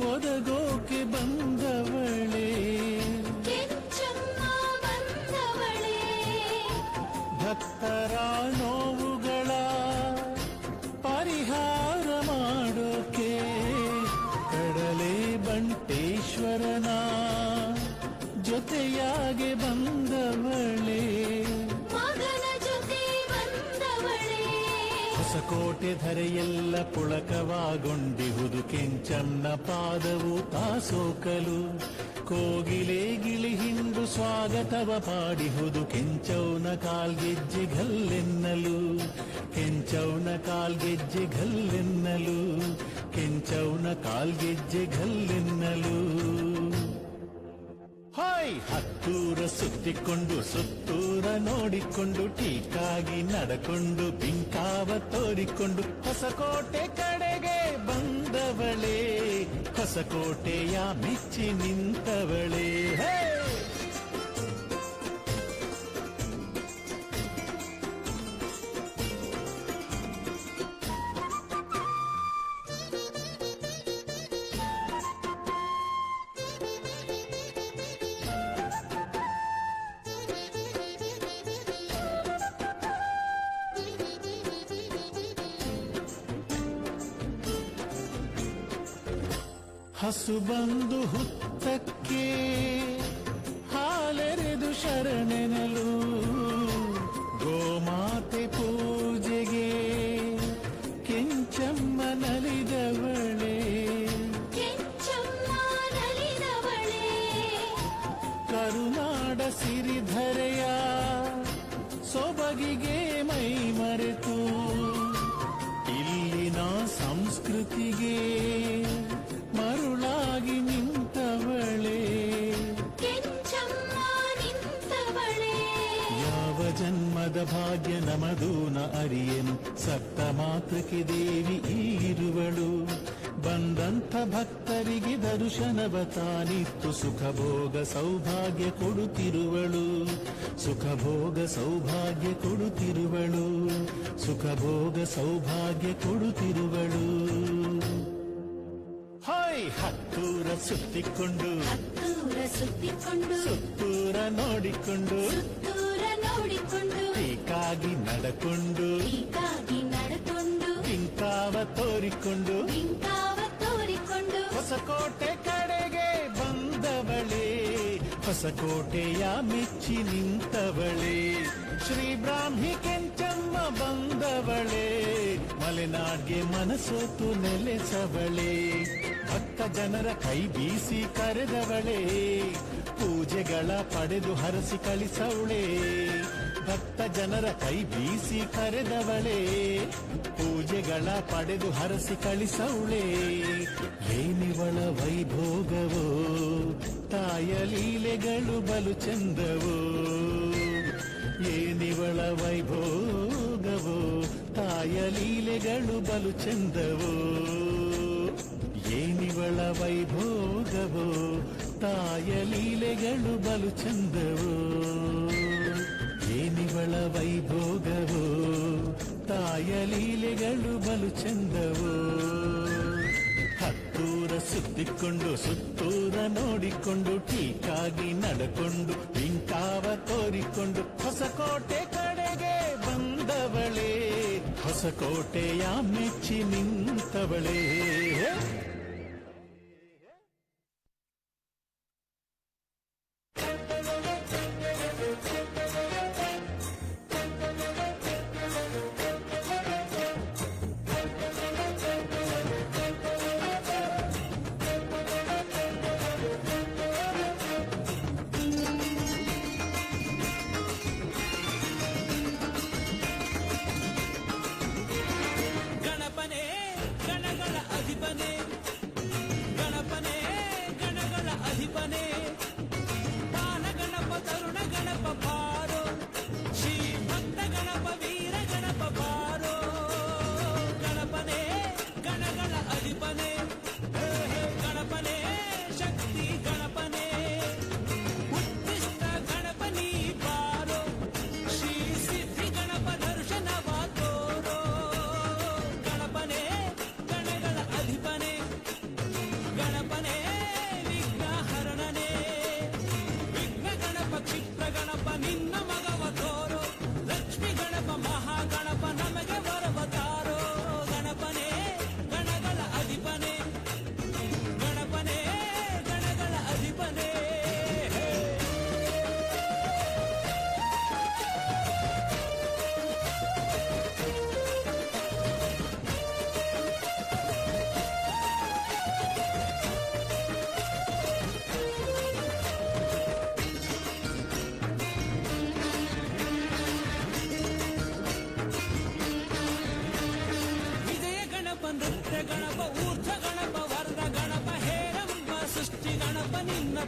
ಒದಗೋಕೆ ಬಂದವಳೇ ಕೆಂಚಮ್ಮ ಬಂದವಳೇ ಭಕ್ತರ ನೋವುಗಳ ಪರಿಹಾರ ಮಾಡೋಕೆ ಕಡಲೆ ಬಂಟೇಶ್ವರನ ಜೊತೆಯಾಗೆ ಬಂದವಳೇ ಮಗನ ಜೊತೆ ಬಂದವಳೇ ಹೊಸಕೋಟೆ ಧರೆಯೆಲ್ಲ ಪುಳಕವಾಗೊಂಡಿಹುದು ಕೆಂಚನ್ನ ಪಾದವು ತಾಸೋಕಲು ಕೋಗಿಲೆ ಗಿಳಿ ಹಿಂಡು ಸ್ವಾಗತವ ಪಾಡಿಹುದು ಕೆಂಚೌನ ಕಾಲ್ಗೆಜ್ಜೆ ಘಲ್ಲೆನ್ನಲು ಕೆಂಚೌನ ಕಾಲ್ಗೆಜ್ಜೆ ಘಲ್ಲೆನ್ನಲು ಕೆಂಚೌನ ಕಾಲ್ಗೆಜ್ಜೆ ಘಲ್ಲೆನ್ನಲು ಹಾಯ್ ಹತ್ತೂರ ಸುತ್ತಿಕೊಂಡು ಸುತ್ತೂರ ನೋಡಿಕೊಂಡು ಟೀಕಾಗಿ ನಡಕೊಂಡು ಬಿಂಕಾವ ತೋರಿಕೊಂಡು ಹೊಸಕೋಟೆ ಕಡೆಗೆ ಬಂದವಳೇ ಹೊಸಕೋಟೆಯ ಮೆಚ್ಚಿ ನಿಂತವಳೇ ಹೇ! ಹಸು ಬಂದು ಹುತ್ತಕ್ಕೆ ಹಾಲೆರೆದು ಶರಣೆನಲು ಗೋಮಾತೆ ಪೂಜೆಗೆ ಕೆಂಚಮ್ಮ ನಲಿದವಳೇ ಕೆಂಚಮ್ಮ ನಲಿದವಳೇ ಕರುನಾಡ ಸಿರಿಧರೆಯ ಸೊಬಗಿಗೆ ಮೈ ಮರೆತು ಇಲ್ಲಿನ ಸಂಸ್ಕೃತಿಗೆ ಮರುಳಾಗಿ ನಿಂತವಳೇ ಕೆಂಚಮ್ಮ ನಿಂತವಳೇ ಯಾವ ಜನ್ಮದ ಭಾಗ್ಯ ನಮದೂನ ಅರಿಯೆನು ಸಪ್ತ ಮಾತೃಕೆ ದೇವಿ ಈರುವಳು ಬಂದಂಥ ಭಕ್ತರಿಗೆ ದರ್ಶನವ ತಾನಿತ್ತು ಸುಖ ಭೋಗ ಸೌಭಾಗ್ಯ ಕೊಡುತ್ತಿರುವಳು ಸುಖ ಭೋಗ ಸೌಭಾಗ್ಯ ಕೊಡುತ್ತಿರುವಳು ಸುಖ ಭೋಗ ಸೌಭಾಗ್ಯ ಕೊಡುತ್ತಿರುವಳು ಹಾಯ್ ಹತ್ತೂರ ಸುತ್ತಿಕೊಂಡು ಹತ್ತೂರ ಸುತ್ತಿಕೊಂಡು ಸುತ್ತೂರ ನೋಡಿಕೊಂಡು ಸುತ್ತೂರ ನೋಡಿಕೊಂಡು ಹೀಗಾಗಿ ನಡಕೊಂಡು ಹೀಗಾಗಿ ನಡ್ಕೊಂಡು ಬಿಂಕಾವ ತೋರಿಕೊಂಡು ಬಿಂಕಾವ ತೋರಿಕೊಂಡು ಹೊಸಕೋಟೆ ಕಡೆಗೆ ಬಂದವಳೇ ಹೊಸಕೋಟೆಯ ಮೆಚ್ಚಿ ನಿಂತವಳೇ ಶ್ರೀ ಬ್ರಾಹ್ಮಿ ಕೆಂಚಮ್ಮ ಬಂದವಳೇ ಮಲೆನಾಡ್ಗೆ ಮನಸೋತು ನೆಲೆಸವಳೇ ಭಕ್ತ ಜನರ ಕೈ ಬೀಸಿ ಕರೆದವಳೇ ಪೂಜೆಗಳ ಪಡೆದು ಹರಸಿ ಕಳಿಸವಳೇ ಭಕ್ತ ಜನರ ಕೈ ಬೀಸಿ ಕರೆದವಳೇ, ಪೂಜೆಗಳ ಪಡೆದು ಹರಸಿ ಕಳಿಸವಳೆ. ಏನಿವಳ ವೈಭೋಗವೋ, ತಾಯ ಲೀಲೆಗಳು ಬಲು ಚಂದವೋ. ಏನಿವಳ ವೈಭೋಗವೋ, ತಾಯ ಲೀಲೆಗಳು ಬಲು ಚಂದವೋ. ಏನಿವಳ ವೈಭೋಗವೋ, ತಾಯ ಲೀಲೆಗಳು ಬಲು ಚಂದವೋ. ಏನಿವಳ ವೈಭೋಗವೋ, ತಾಯ ಲೀಲೆಗಳು ಬಲು ಚಂದವೋ. ಹತ್ತೂರ ಸುತ್ತಿಕೊಂಡು ಸುತ್ತೂರ ನೋಡಿಕೊಂಡು, ಟೀಕಾಗಿ ನಡಕೊಂಡು ಇಂಕಾವ ತೋರಿಕೊಂಡು, ಹೊಸಕೋಟೆ ಕಡೆಗೆ ಬಂದವಳೇ, ಹೊಸಕೋಟೆಯ ಮೆಚ್ಚಿ ನಿಂತವಳೇ.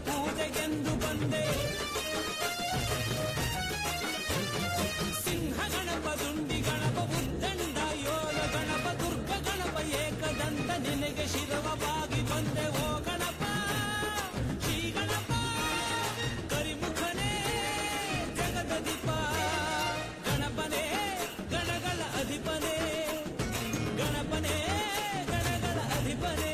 ಪೂಜೆಗೆಂದು ಬಂದೆ. ಸಿಂಹ ಗಣಪ, ದುಂಡಿ ಗಣಪ, ಉದ್ದಂಡ ಯೋಲ ಗಣಪ, ದುರ್ಗ ಗಣಪ, ಏಕದಂತ ನಿನಗೆ ಶಿರವಾಗಿ ಬಂದೆ. ಓ ಗಣಪ, ಶ್ರೀ ಗಣಪ, ಕರಿಮುಖನೇ ಜಗದ ದೀಪ. ಗಣಪನೇ ಗಣಗಳ ಅಧಿಪನೇ, ಗಣಪನೇ ಗಣಗಳ ಅಧಿಪನೇ.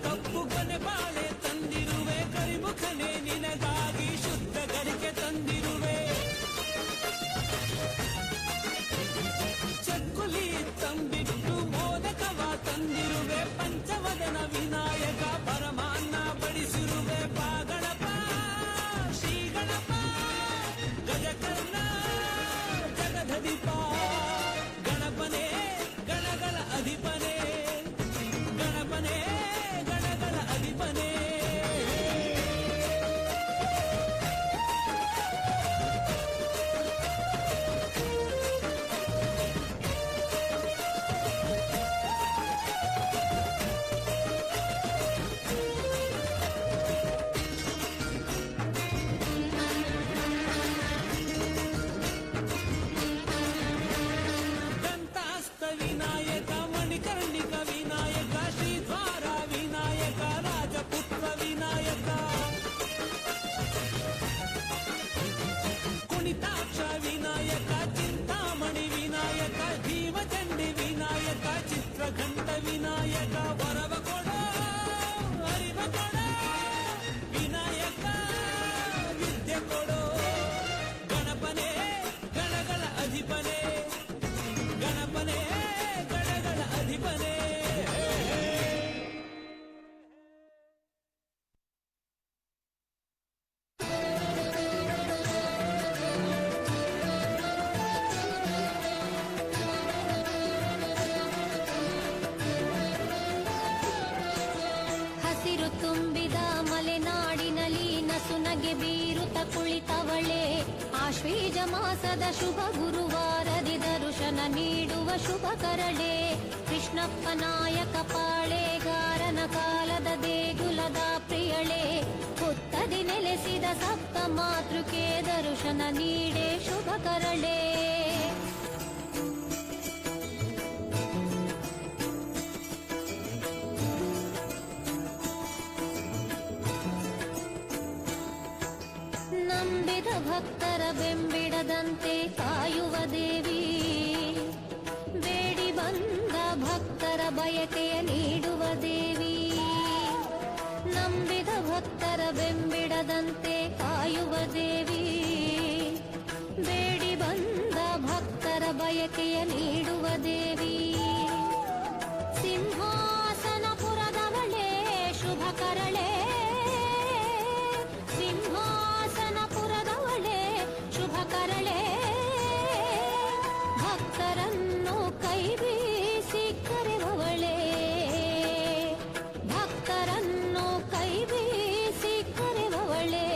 ಕಪ್ಪು ಕೊನೆ ಬಾಳೆ ತಂದಿರುವೆ, ಕರಿಮುಖನೇ ನಿನಗಾಗಿ ಶುದ್ಧ ಗರಿಕೆ ತಂದಿರುವೆ. ಚಕ್ಕುಲಿ ತಂಬಿಟ್ಟು ಮೋದಕವ ತಂದಿರುವೆ, ಪಂಚವದನ ವಿನಾಯಕ ಪರಮಾನ್ನ ಬಡಿಸಿರುವೆ. ಬಾ ಗಣಪ, ಶ್ರೀ ಗಣಪ, ಗಜಕರ್ಣ ಜಗದೀಪ. ಗಣಪನೇ ಗಣಗಳ ಅಧಿಪನೇ, ಗಣಪನೇ ಗಣಗಳ ಅಧಿಪನೇ. ಹಸಿರು ತುಂಬಿದ ಮಲೆನಾಡಿನಲ್ಲಿ ನಸುನಗೆ ಬೀರುತ್ತ ಕುಳಿತವಳೆ ಆಶ್ವೀಜ ಮಾಸದ ಶುಭ ಗುರುವಾರದಿ ದರ್ಶನ ನೀಡುವ ಶುಭ ಕರಳೆ ಕೃಷ್ಣಪ್ಪ ನಾಯಕ ಪಾಳೆಗಾರನ ಕಾಲದ ದೇಗುಲದ ಪ್ರಿಯಳೆ ಹುತ್ತದಿ ನೆಲೆಸಿದ ಸಪ್ತ ಮಾತೃಕೆ ದರ್ಶನ ನೀಡೆ ಶುಭ ಕರಳೆ ನಂಬಿದ ಭಕ್ತರ ಬೆಂಬಿಡದಂತೆ ಕಾಯುವ ದೇವಿ ಬೇಡಿ ಬಂದ ಭಕ್ತರ ಬಯಕೆಯ ನೀಡುವ ದೇವಿ ನಂಬಿದ ಭಕ್ತರ ಬೆಂಬಿಡದಂತೆ ಕಾಯುವ ದೇವಿ ಬೇಡಿ ಬಂದ ಭಕ್ತರ ಬಯಕೆಯ ನೀಡುವ ದೇವಿ ಸಿಂಹಾಸನಪುರದವಳೆ ಶುಭ ಕರಳೆ ಸಿಂಹಾಸನಪುರದವಳೆ ಶುಭ ಕರಳೆ ಭಕ್ತರನ್ನು ಕೈ ಬೀಸಿ ಕರೆಯುವವಳೆ ಭಕ್ತರನ್ನು ಕೈ ಬೀಸಿ ಕರೆಯುವವಳೆ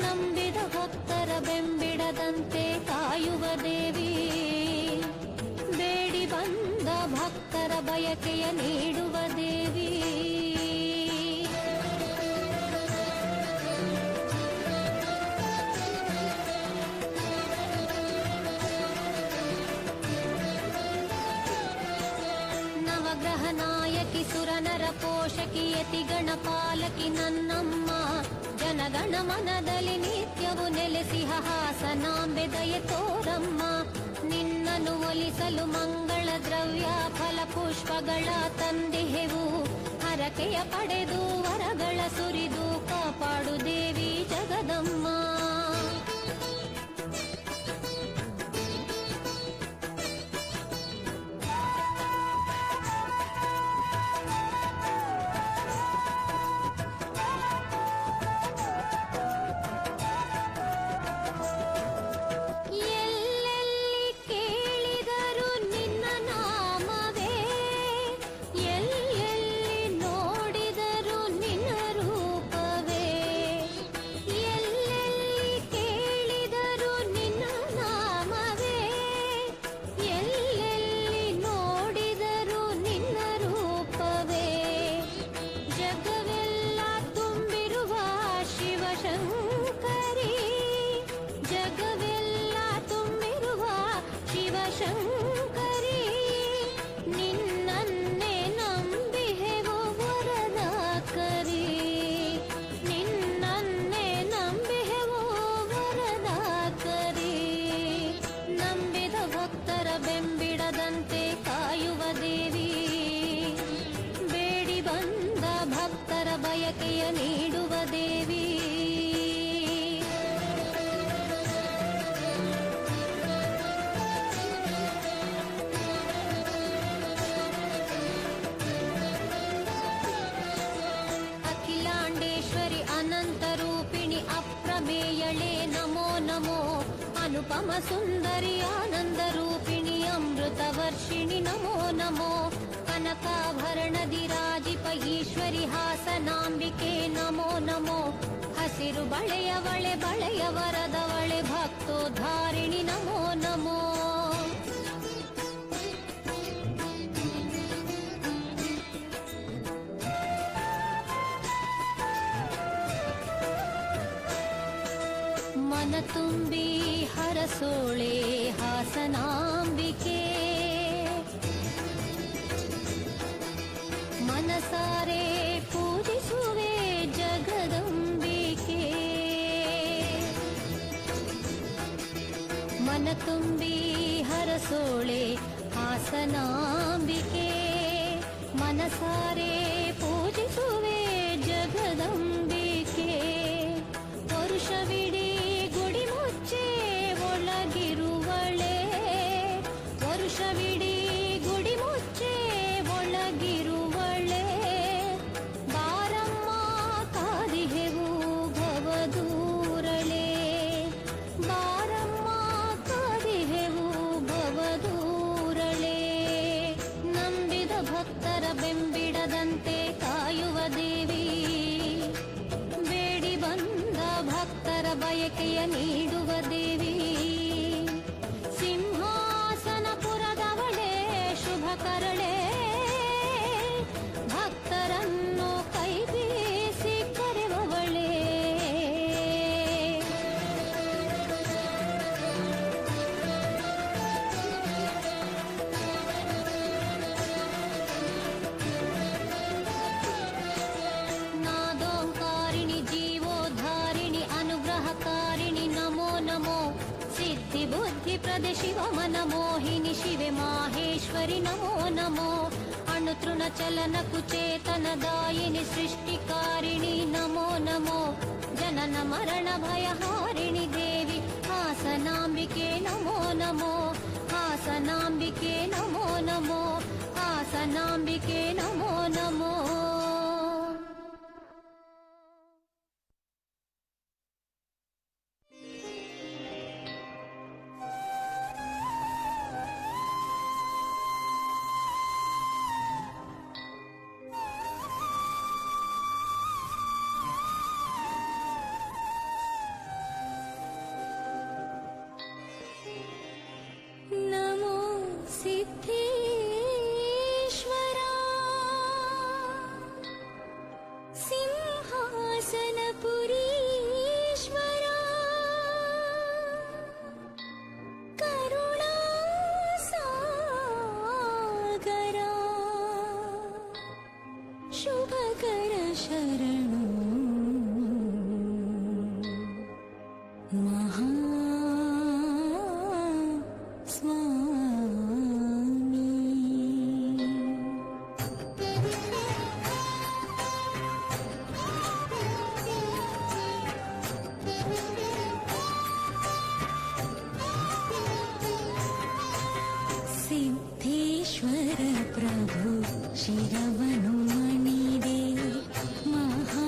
ನಂಬಿದ ಭಕ್ತರ ಬೆಂಬಿಡದಂತೆ ಕಾಯುವ ದೇವಿ ಬೇಡಿ ಬಂದ ಭಕ್ತರ ಬಯಕೆಯ ನೀಡುವ ದೇವಿ ನವಗ್ರಹ ನಾಯಕಿ ಸುರನರ ಪೋಷಕಿ ಯತಿ ಗಣಪಾಲಕಿ ನನ್ನಮ್ಮ ಜನಗಣ ಮನದಲ್ಲಿ ನಿತ್ಯವು ನೆಲೆಸಿಹ ಹಾಸನಾಂಬೆ ದಯೆ ತೋರಮ್ಮ ನಿನ್ನನ್ನು ಒಲಿಸಲು ಮಂಗಳ ದ್ರವ್ಯ ಫಲ ಪುಷ್ಪಗಳ ತಂದಿಹೆವು ಹರಕೆಯ ಪಡೆದು ವರಗಳ ಸುರಿದು ಕಾಪಾಡು ದೇವಿ ಜಗದಮ್ಮ ಎಲ್ಲೆಲ್ಲಿ ಕೇಳಿದರು ನಿನ್ನ ನಾಮವೇ ಎಲ್ಲೆಲ್ಲಿ ನೋಡಿದರು ನಿನ್ನ ರೂಪವೇ ಎಲ್ಲೆಲ್ಲಿ ಕೇಳಿದರು ನಿನ್ನ ನಾಮವೇ ಎಲ್ಲೆಲ್ಲಿ ನೋಡಿದರು ನಿನ್ನ ರೂಪವೇ ಜಗವೆಲ್ಲ ತುಂಬಿರುವ ಶಿವಶಂಕರಿ ಜಗವೆಲ್ಲ ತುಂಬಿರುವ ಶಿವಶಂಕರಿ ನಿನ್ನನ್ನೇ ನಂಬಿಹೆವು ವರದಾಕರಿ ನಿನ್ನನ್ನೇ ನಂಬಿಹೆವು ವರದಾಕರಿ ನಂಬಿದ ಭಕ್ತರ ಬೆಂಬಿಡದಂತೆ ಕಾಯುವ ದೇವಿ ಬೇಡಿ ಬಂದ ಭಕ್ತರ ಬಯಕೆಯ ನೀಡುವ ದೇವಿ ಅಖಿಲಾಂಡೇಶ್ವರಿ ಅನಂತ ರೂಪಿಣಿ ಅಪ್ರಮೇಯಳೆ ನಮೋ ನಮೋ ಅನುಪಮ ಸುಂದರಿ ಆನಂದ ರೂಪಿಣಿ ಅಮೃತ ವರ್ಷಿಣಿ ನಮೋ ನಮೋ ಕನಕಾಭರಣದಿ ರಾಜಿಪ ಈಶ್ವರಿ ಹಾಸನಾಂಬಿಕೆ ನಮೋ ನಮೋ ಹಸಿರು ಬಳೆಯವಳೆ ಬಳೆಯ ವರದವಳೆ ಭಕ್ತೋದ್ಧಾರಿಣಿ ನಮೋ ನಮೋ ಮನ ತುಂಬಿ ಹರಸೋಳೆ ಹಾಸನಾಂಬಿಕೆ ಮನಸಾರೆ ಪೂಜಿಸುವೆ ಜಗದಂಬಿಕೆ ಮನ ತುಂಬಿ ಹರಸೋಳೆ ಹಾಸನಾಂಬಿಕೆ ಮನಸಾರೆ ಪೂಜಿಸುವೆ ಜಗದಂಬಿಕೆ ವರುಷವಿಡೀ ಗುಡಿ ಮುಚ್ಚೆ ಒಳಗಿರುವಳೆ ವರುಷವಿಡೀ ಗುಡಿ ಮುಚ್ಚೆ ಒಳಗಿರುವಳೆ ಬಾರಮ್ಮ ಕಾದಿಹೆವು ಭವದೂರಳೆ ಬಾರಮ್ಮ ಕಾದಿಹೆವು ಭವದೂರಳೆ ನಂಬಿದ ಭಕ್ತರ ಬೆಂಬಿಡದಂತೆ ಬಯಕೆಯ ನೀಡುವ ದೇವಿ ಸಿಂಹಾಸನಪುರದವಳೆ ಶುಭ ಕರಳೆ ಭಕ್ತರನ್ನು ಕೈ ಬೀಸಿ ಕರೆಯುವವಳೆ ನಾದೋಂಕಾರಿಣಿ ಜೀವೋದ್ಧಾರಿಣಿ ಅನುಗ್ರಹಕಾರಿಣಿ ನಮೋ ನಮೋ ಸಿದ್ಧಿ ಬುದ್ಧಿ ಪ್ರದೆ ಶಿವ ಮನ ಮೋಹಿನಿ ಶಿವೆ ಮಾಹೇಶ್ವರಿ ನಮೋ ನಮೋ ಅಣುತೃಣ ಚಲನ ಕುಚೇತನದಾಯಿನಿ ಸೃಷ್ಟಿಕಾರಿಣಿ ನಮೋ ನಮೋ ಜನನ ಮರಣ ಭಯಹಾರಿಣಿ ದೇವಿ ಹಾಸನಾಂಬಿಕೆ ನಮೋ ನಮೋ ಹಾಸನಾಂಬಿಕೆ ನಮೋ ನಮೋ ಹಾಸನಾಂಬಿಕೆ ನಮೋ ನಮೋ ನಮೋ ಸಿದ್ಧೇಶ್ವರ ಸಿಂಹಾಸನಪುರೀಶ್ವರ ಕರುಣಾ ಸಾಗರ ಶುಭಕರ ಶರಣು ಮಹಾ ಸ್ವಾಮಿ ಸಿದ್ಧೇಶ್ವರ ಪ್ರಭು ಶಿರವನು ಮಣಿದೆ ಮಹಾ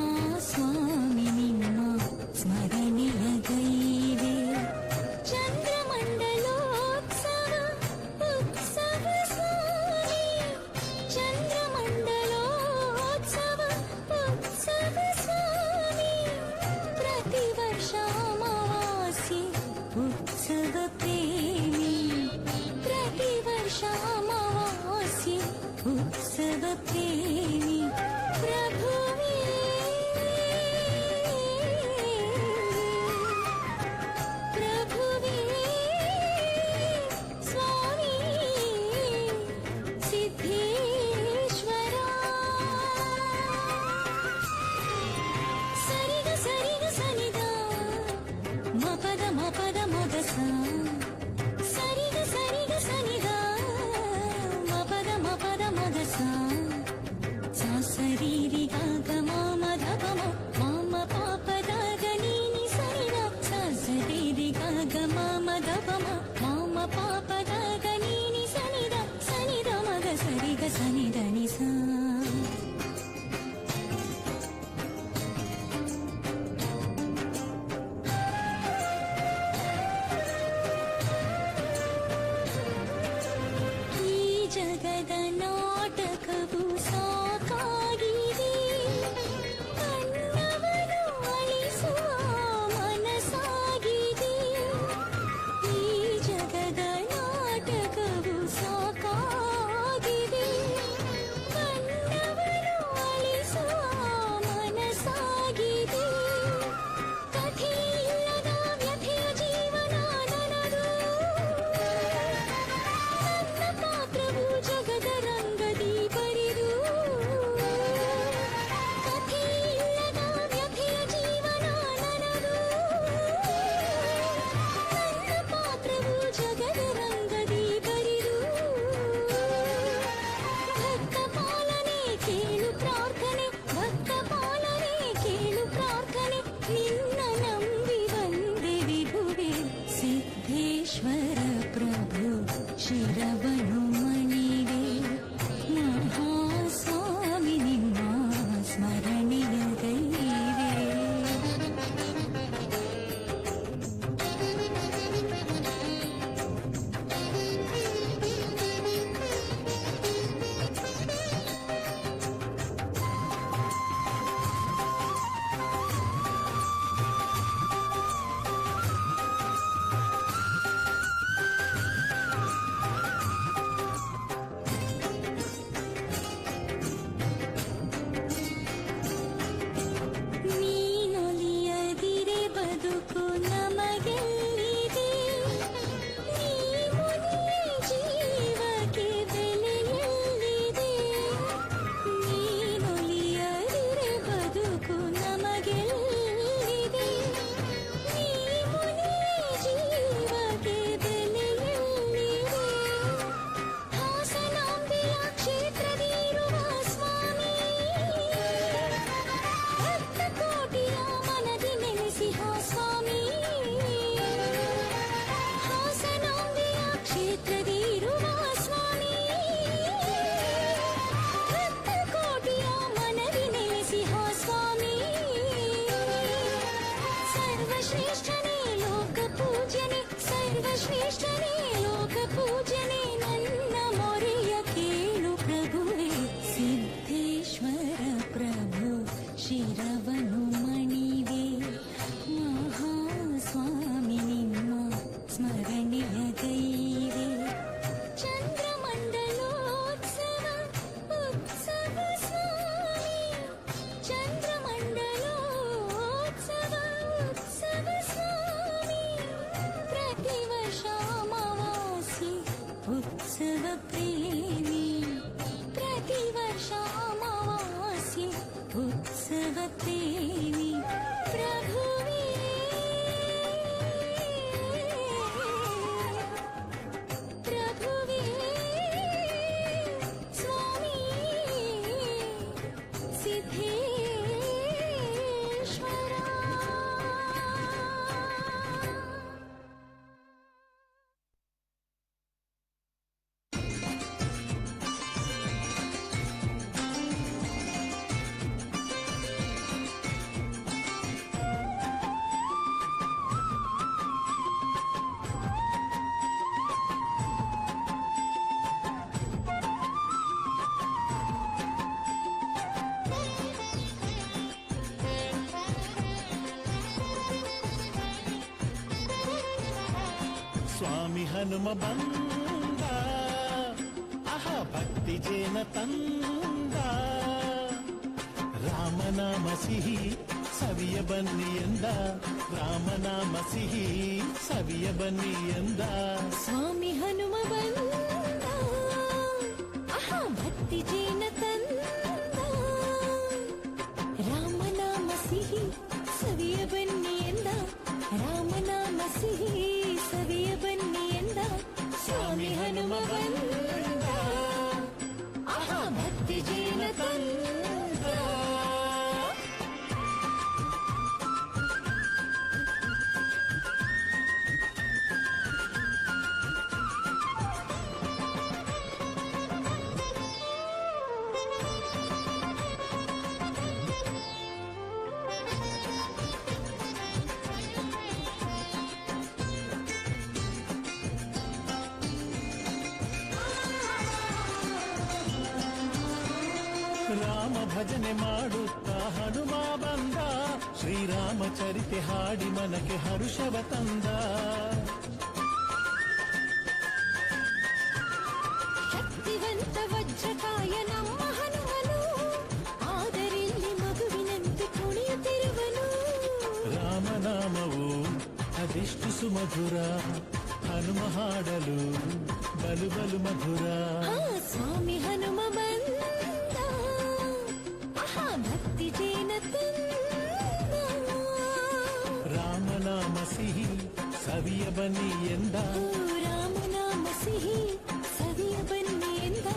ಕಾತೇನಿ ಪ್ರಭುವೇ ಪ್ರಭುವೇ ಸ್ವಾಮಿ ಸಿದ್ಧೇಶ್ವರ. ಸ್ವಾಮಿ ಹನುಮ ಬಂದ ಅಹ ಭಕ್ತಿ ಜೇನ ತಂದ ರಾಮನಾಮ ಸಿಹಿ ಸವಿಯ ಬನ್ನಿ ಎಂದ ರಾಮನಾಮ ಸಿಹಿ ಸವಿಯ ಬನ್ನಿ ಎಂದ ಸ್ವಾಮಿ ಹನುಮ ಬಂದ ಅಹ ಭಕ್ತಿ ಜೇನ ತಂದ ರಾಮನಾಮ ಸಿಹಿ ಸವಿಯ ಬನ್ನಿ ಎಂದ ರಾಮನಾಮ ಸಿಹಿ ಸವಿಯ ಬನ್ನಿ ಎಂದ ಸ್ವಾಮಿ ಹನುಮ ಬಂದ ಅಹ ಭಕ್ತಿ ಜೇನ ತಂದ. ರಾಮ ಭಜನೆ ಮಾಡುತ್ತಾ ಹನುಮ ಬಂದ ಶ್ರೀರಾಮ ಚರಿತೆ ಹಾಡಿ ಮನಕ್ಕೆ ಹರುಷವ ತಂದ ಶಕ್ತಿವಂತ ವಜ್ರಕಾಯ ನಮ್ಮ ಹನುಮನು ಆದರಿಲ್ಲಿ ಮಗುವಿನಂತೆ ಕುಣಿಯುತ್ತಿರುವನು. ರಾಮನಾಮವು ಅದೆಷ್ಟು ಸುಮಧುರ ಹನುಮ ಹಾಡಲು ಬಲು ಬಲು ಮಧುರ. ಸ್ವಾಮಿ ಹನುಮ ಬಂದ ಅಹ ಭಕ್ತಿ ಜೇನ ತಂದ ರಾಮನಾಮ ಸಿಹಿ ಸವಿಯ ಬನ್ನಿ ಎಂದ ರಾಮನಾಮ ಸಿಹಿ ಸವಿಯ ಬನ್ನಿ ಎಂದ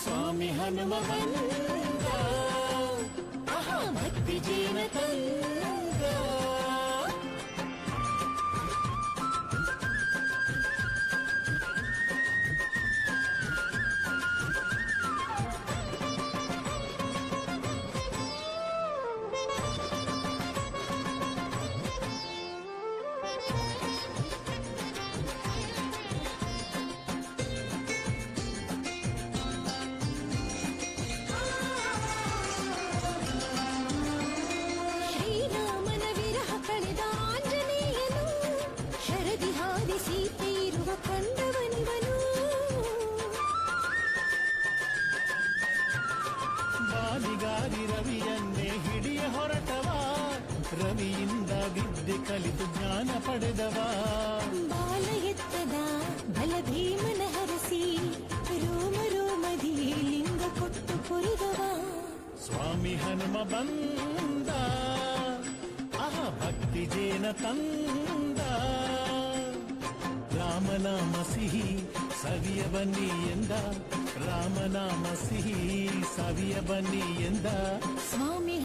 ಸ್ವಾಮಿ ಹನುಮ ಬಂದ ಅಹ ಭಕ್ತಿ ಜೇನ ತಂದ. ಶ್ರೀರಾಮನ ವಿರಹ ಕಳೆದ ಆಂಜನೇಯನು ಶರದಿ ಹಾದಿ ಸೀತೆ ಇರುವ ಕಂದವನಿವನು. ಬಾಲಿಗಾರಿ ರವಿಯನ್ನೇ ಹಿಡಿಯ ಹೊರಟವ ರವಿಯಿಂದ ವಿದ್ಯೆ ಕಲಿತು ಜ್ಞಾನ ಪಡೆದವ ಬಾಲ ಎತ್ತದ ಬಲ ಭೀಮನ ಹರಸಿ ರೋಮ ರೋಮದಿ ಲಿಂಗ ಕೊಟ್ಟು ಪೊರಿದವ. ಸ್ವಾಮಿ ಹನುಮ ಬಂದ ಅಹ ಭಕ್ತಿ ಜೇನ ತಂದ ರಾಮನಾಮ ಸಿಹಿ ಸವಿಯ ಬನ್ನಿ ಎಂದ ರಾಮನಾಮ ಸಿಹಿ ಸವಿಯ ಬನ್ನಿ ಎಂದ ಸ್ವಾಮಿ